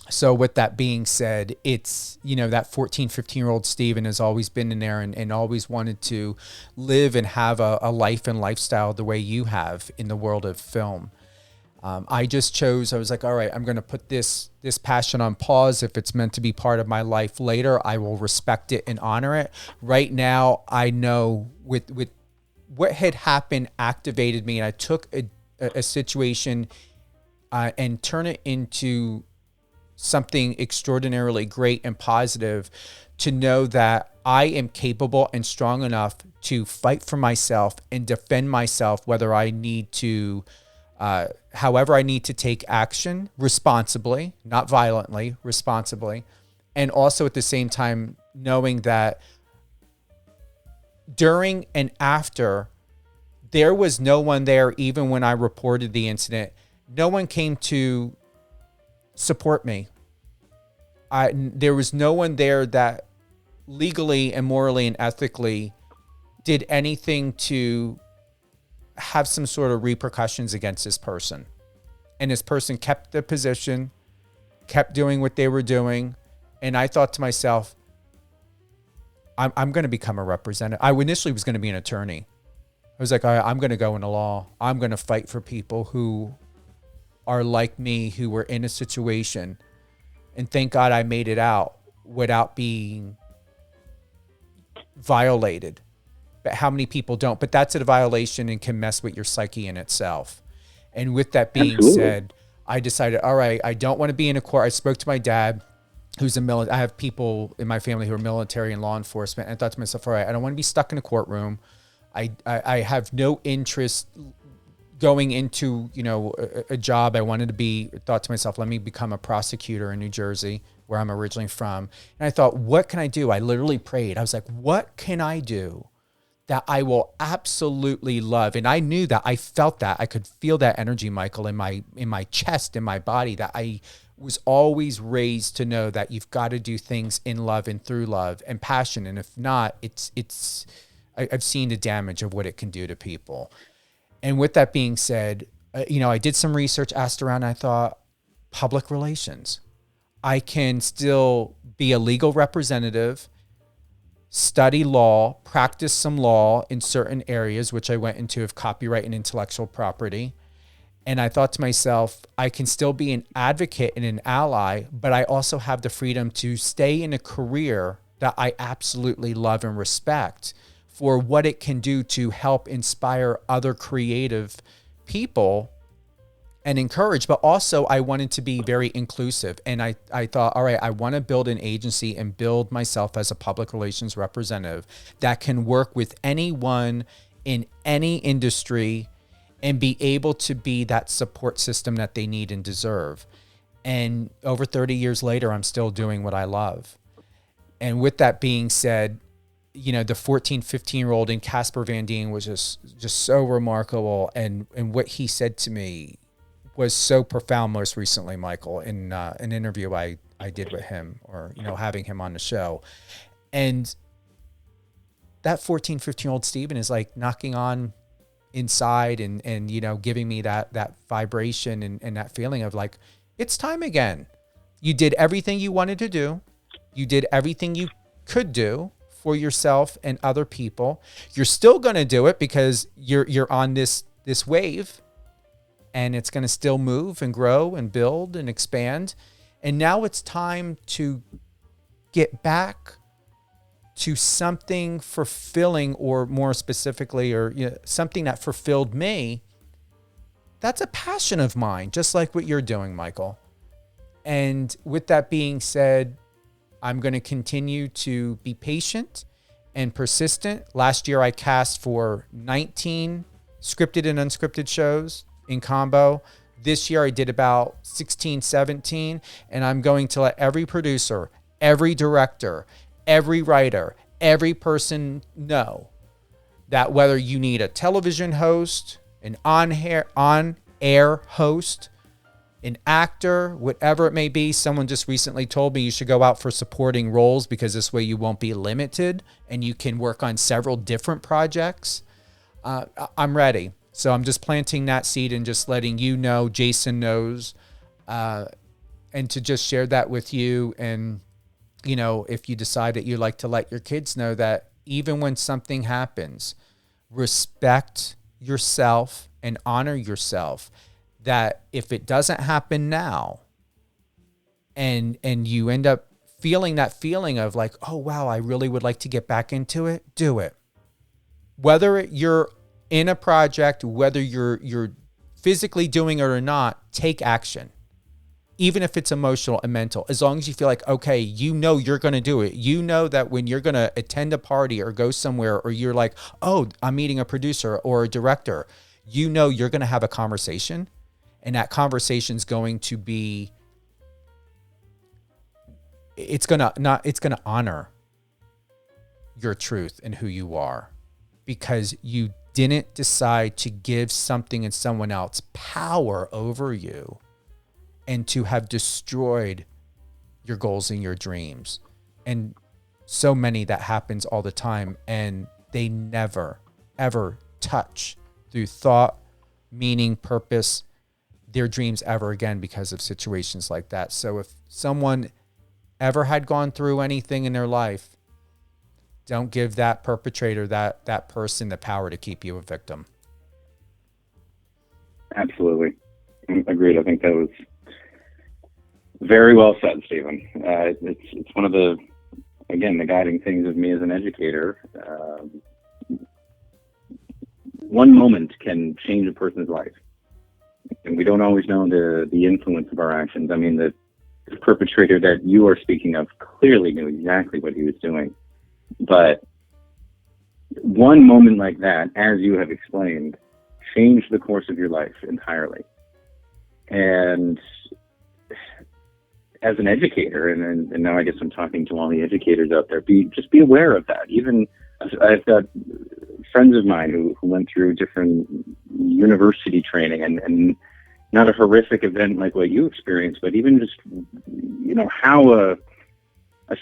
[SPEAKER 5] so with that being said, it's, that 14, 15-year-old Steven has always been in there and always wanted to live and have a life and lifestyle the way you have in the world of film. I was like, all right, I'm going to put this passion on pause. If it's meant to be part of my life later, I will respect it and honor it. Right now, I know with what had happened activated me, and I took a situation and turn it into something extraordinarily great and positive, to know that I am capable and strong enough to fight for myself and defend myself, whether I need to, however I need to take action responsibly, not violently, responsibly. And also at the same time, knowing that during and after, there was no one there, even when I reported the incident. No one came to support me. There was no one there that legally and morally and ethically did anything to have some sort of repercussions against this person. And this person kept the position, kept doing what they were doing. And I thought to myself, I'm going to become a representative. I initially was going to be an attorney. I was like, I'm going to go into law. I'm going to fight for people who are like me, who were in a situation. And thank God I made it out without being violated. But how many people don't? But that's a violation and can mess with your psyche in itself. And with that being said, I decided, all right, I don't want to be in a court. I spoke to my dad, who's a military. I have people in my family who are military and law enforcement. And I thought to myself, all right, I don't want to be stuck in a courtroom. I have no interest going into, a job. I wanted to be, thought to myself, let me become a prosecutor in New Jersey, where I'm originally from. And I thought, what can I do? I literally prayed. I was like, what can I do that I will absolutely love? And I knew that, I felt that, I could feel that energy, Michael, in my chest, in my body, that I was always raised to know that you've got to do things in love and through love and passion. And if not, I've seen the damage of what it can do to people. And with that being said, I did some research, asked around, and I thought, public relations. I can still be a legal representative, study law, practice some law in certain areas, which I went into, of copyright and intellectual property. And I thought to myself, I can still be an advocate and an ally, but I also have the freedom to stay in a career that I absolutely love and respect, for what it can do to help inspire other creative people and encourage. But also I wanted to be very inclusive. And I thought, all right, I want to build an agency and build myself as a public relations representative that can work with anyone in any industry and be able to be that support system that they need and deserve. And over 30 years later, I'm still doing what I love. And with that being said, the 14, 15-year-old in Casper Van Dien was just so remarkable. And what he said to me was so profound most recently, Michael, in an interview I did with him, or, having him on the show. And that 14, 15-year-old Steven is like knocking on inside and giving me that vibration and that feeling of like, it's time again. You did everything you wanted to do. You did everything you could do for yourself and other people. You're still going to do it because you're on this wave, and it's going to still move and grow and build and expand. And now it's time to get back to something fulfilling, or more specifically, or something that fulfilled me. That's a passion of mine, just like what you're doing, Michael. And with that being said, I'm going to continue to be patient and persistent. Last year, I cast for 19 scripted and unscripted shows in combo. This year, I did about 16, 17. And I'm going to let every producer, every director, every writer, every person know that whether you need a television host, an on-air host, an actor, whatever it may be. Someone just recently told me you should go out for supporting roles, because this way you won't be limited and you can work on several different projects. I'm ready. So I'm just planting that seed and just letting you know, Jason knows, and to just share that with you. And, if you decide that you like to let your kids know that even when something happens, respect yourself and honor yourself. That if it doesn't happen now, and you end up feeling that feeling of like, oh, wow, I really would like to get back into it, do it. Whether you're in a project, whether you're physically doing it or not, take action. Even if it's emotional and mental, as long as you feel like, okay, you're going to do it. You know that when you're going to attend a party or go somewhere, or you're like, oh, I'm meeting a producer or a director, you're going to have a conversation. And that conversation's going to be, it's going to honor your truth and who you are, because you didn't decide to give something in someone else power over you and to have destroyed your goals and your dreams. And so many that happens all the time, and they never, ever touch through thought, meaning, purpose, their dreams ever again because of situations like that. So if someone ever had gone through anything in their life, Don't give that perpetrator, that person, the power to keep you a victim.
[SPEAKER 6] Absolutely. Agreed. I think that was very well said, Stephen. It's one of the guiding things of me as an educator. One moment can change a person's life, and we don't always know the influence of our actions. I mean, the perpetrator that you are speaking of clearly knew exactly what he was doing, but one moment like that, as you have explained, changed the course of your life entirely. And as an educator, and now I guess I'm talking to all the educators out there, just be aware of that. Even I've got friends of mine who went through different university training, and not a horrific event like what you experienced, but even just, how a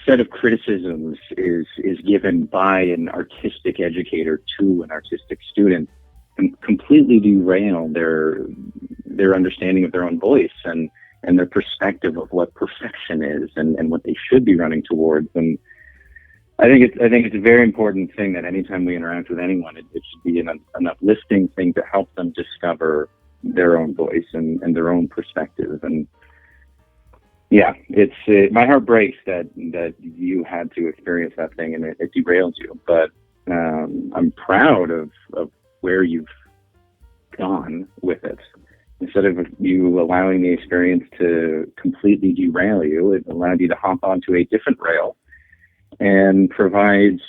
[SPEAKER 6] set of criticisms is given by an artistic educator to an artistic student can completely derail their understanding of their own voice and their perspective of what perfection is and what they should be running towards. And I think it's a very important thing that anytime we interact with anyone, it should be an uplifting thing to help them discover their own voice and their own perspective. And yeah, my heart breaks that you had to experience that thing and it derailed you. But I'm proud of where you've gone with it. Instead of you allowing the experience to completely derail you, it allowed you to hop onto a different rail and provides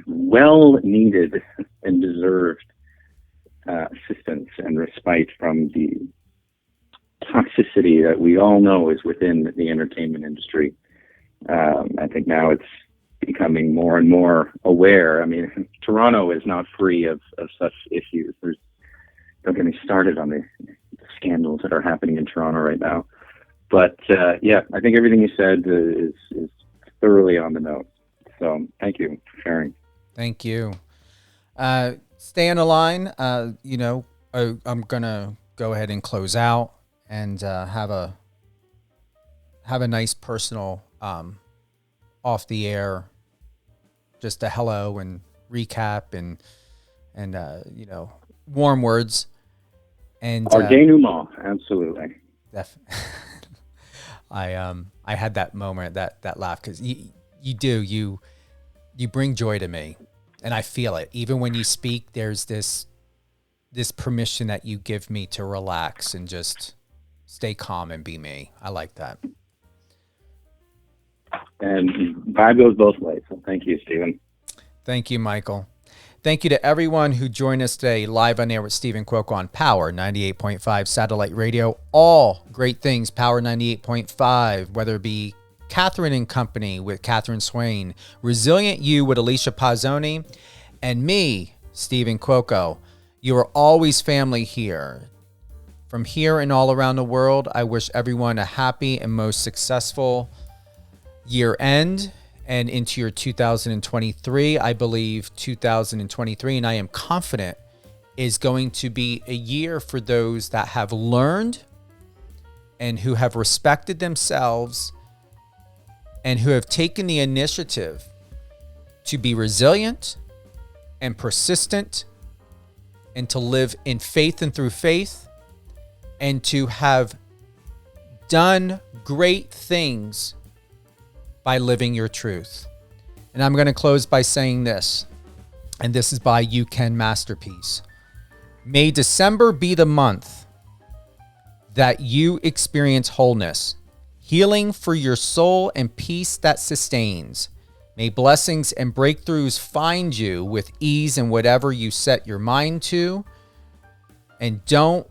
[SPEAKER 6] well-needed and deserved assistance and respite from the toxicity that we all know is within the entertainment industry. I think now it's becoming more and more aware. I mean, Toronto is not free of such issues. Don't get me started on the scandals that are happening in Toronto right now. But yeah, I think everything you said is thoroughly on the note. So thank you for sharing.
[SPEAKER 5] Thank you. Stay on the line. I'm gonna go ahead and close out and have a nice personal off the air, just a hello and recap and warm words. And
[SPEAKER 6] our denouement, absolutely.
[SPEAKER 5] I had that moment, that laugh, because you bring joy to me, and I feel it. Even when you speak, there's this permission that you give me to relax and just stay calm and be me. I like that.
[SPEAKER 6] And vibe goes both ways. So thank you, Stephen.
[SPEAKER 5] Thank you, Michael. Thank you to everyone who joined us today live on air with Stephen Cuoco on Power 98.5 Satellite Radio. All great things, Power 98.5, whether it be Catherine and Company with Catherine Swain, Resilient You with Alicia Pazzoni, and me, Stephen Cuoco. You are always family here. From here and all around the world, I wish everyone a happy and most successful year end. And into your 2023, I believe 2023, and I am confident, is going to be a year for those that have learned and who have respected themselves and who have taken the initiative to be resilient and persistent and to live in faith and through faith and to have done great things by living your truth. And I'm going to close by saying this, and this is by You Can Masterpiece. May December be the month that you experience wholeness, healing for your soul, and peace that sustains. May blessings and breakthroughs find you with ease in whatever you set your mind to. And don't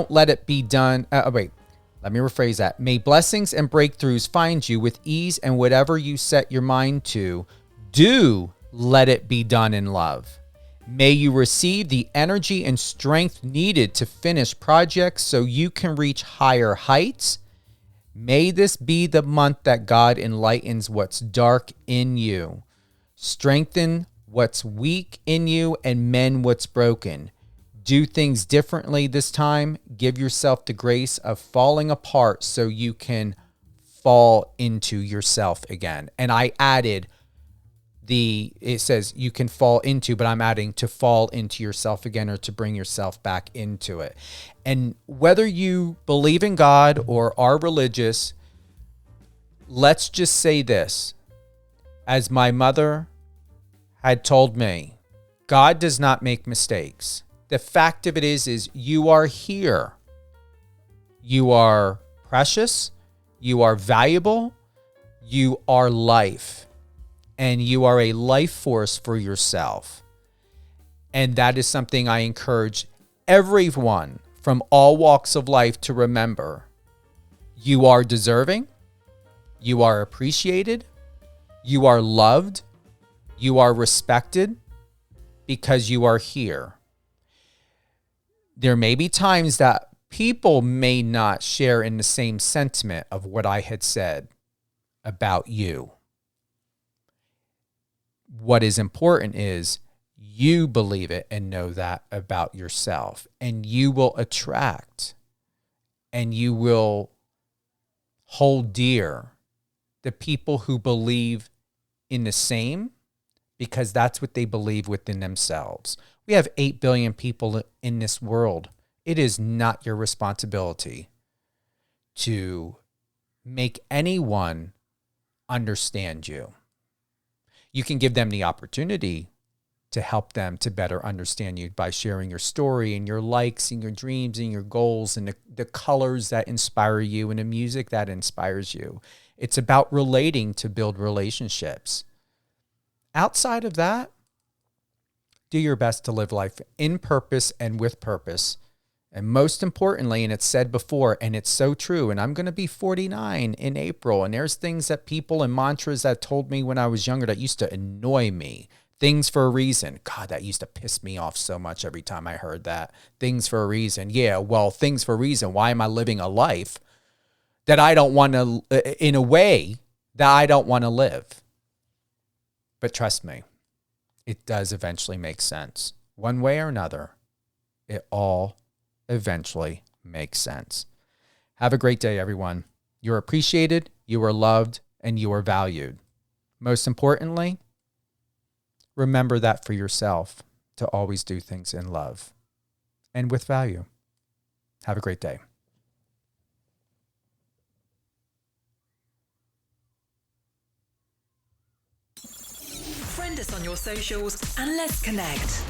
[SPEAKER 5] let it be done. Let me rephrase that. May blessings and breakthroughs find you with ease and whatever you set your mind to. Do let it be done in love. May you receive the energy and strength needed to finish projects so you can reach higher heights. May this be the month that God enlightens what's dark in you, strengthen what's weak in you, and mend what's broken. Do things differently this time. Give yourself the grace of falling apart so you can fall into yourself again. And I added it says you can fall into, but I'm adding to fall into yourself again, or to bring yourself back into it. And whether you believe in God or are religious, let's just say this. As my mother had told me, God does not make mistakes. The fact of it is you are here. You are precious. You are valuable. You are life. And you are a life force for yourself. And that is something I encourage everyone from all walks of life to remember. You are deserving. You are appreciated. You are loved. You are respected because you are here. There may be times that people may not share in the same sentiment of what I had said about you. What is important is you believe it and know that about yourself, and you will attract and you will hold dear the people who believe in the same, because that's what they believe within themselves. We have 8 billion people in this world. It is not your responsibility to make anyone understand you. You can give them the opportunity to help them to better understand you by sharing your story and your likes and your dreams and your goals and the colors that inspire you and the music that inspires you. It's about relating to build relationships. Outside of that, do your best to live life in purpose and with purpose. And most importantly, and it's said before, and it's so true, and I'm going to be 49 in April, and there's things that people and mantras that told me when I was younger that used to annoy me. Things for a reason. God, that used to piss me off so much every time I heard that. Things for a reason. Yeah, well, things for a reason. Why am I living a life that I don't want to, in a way that I don't want to live? But trust me, it does eventually make sense. One way or another, it all eventually makes sense. Have a great day, everyone. You're appreciated, you are loved, and you are valued. Most importantly, remember that for yourself, to always do things in love and with value. Have a great day.
[SPEAKER 7] Friend us on your socials and let's connect.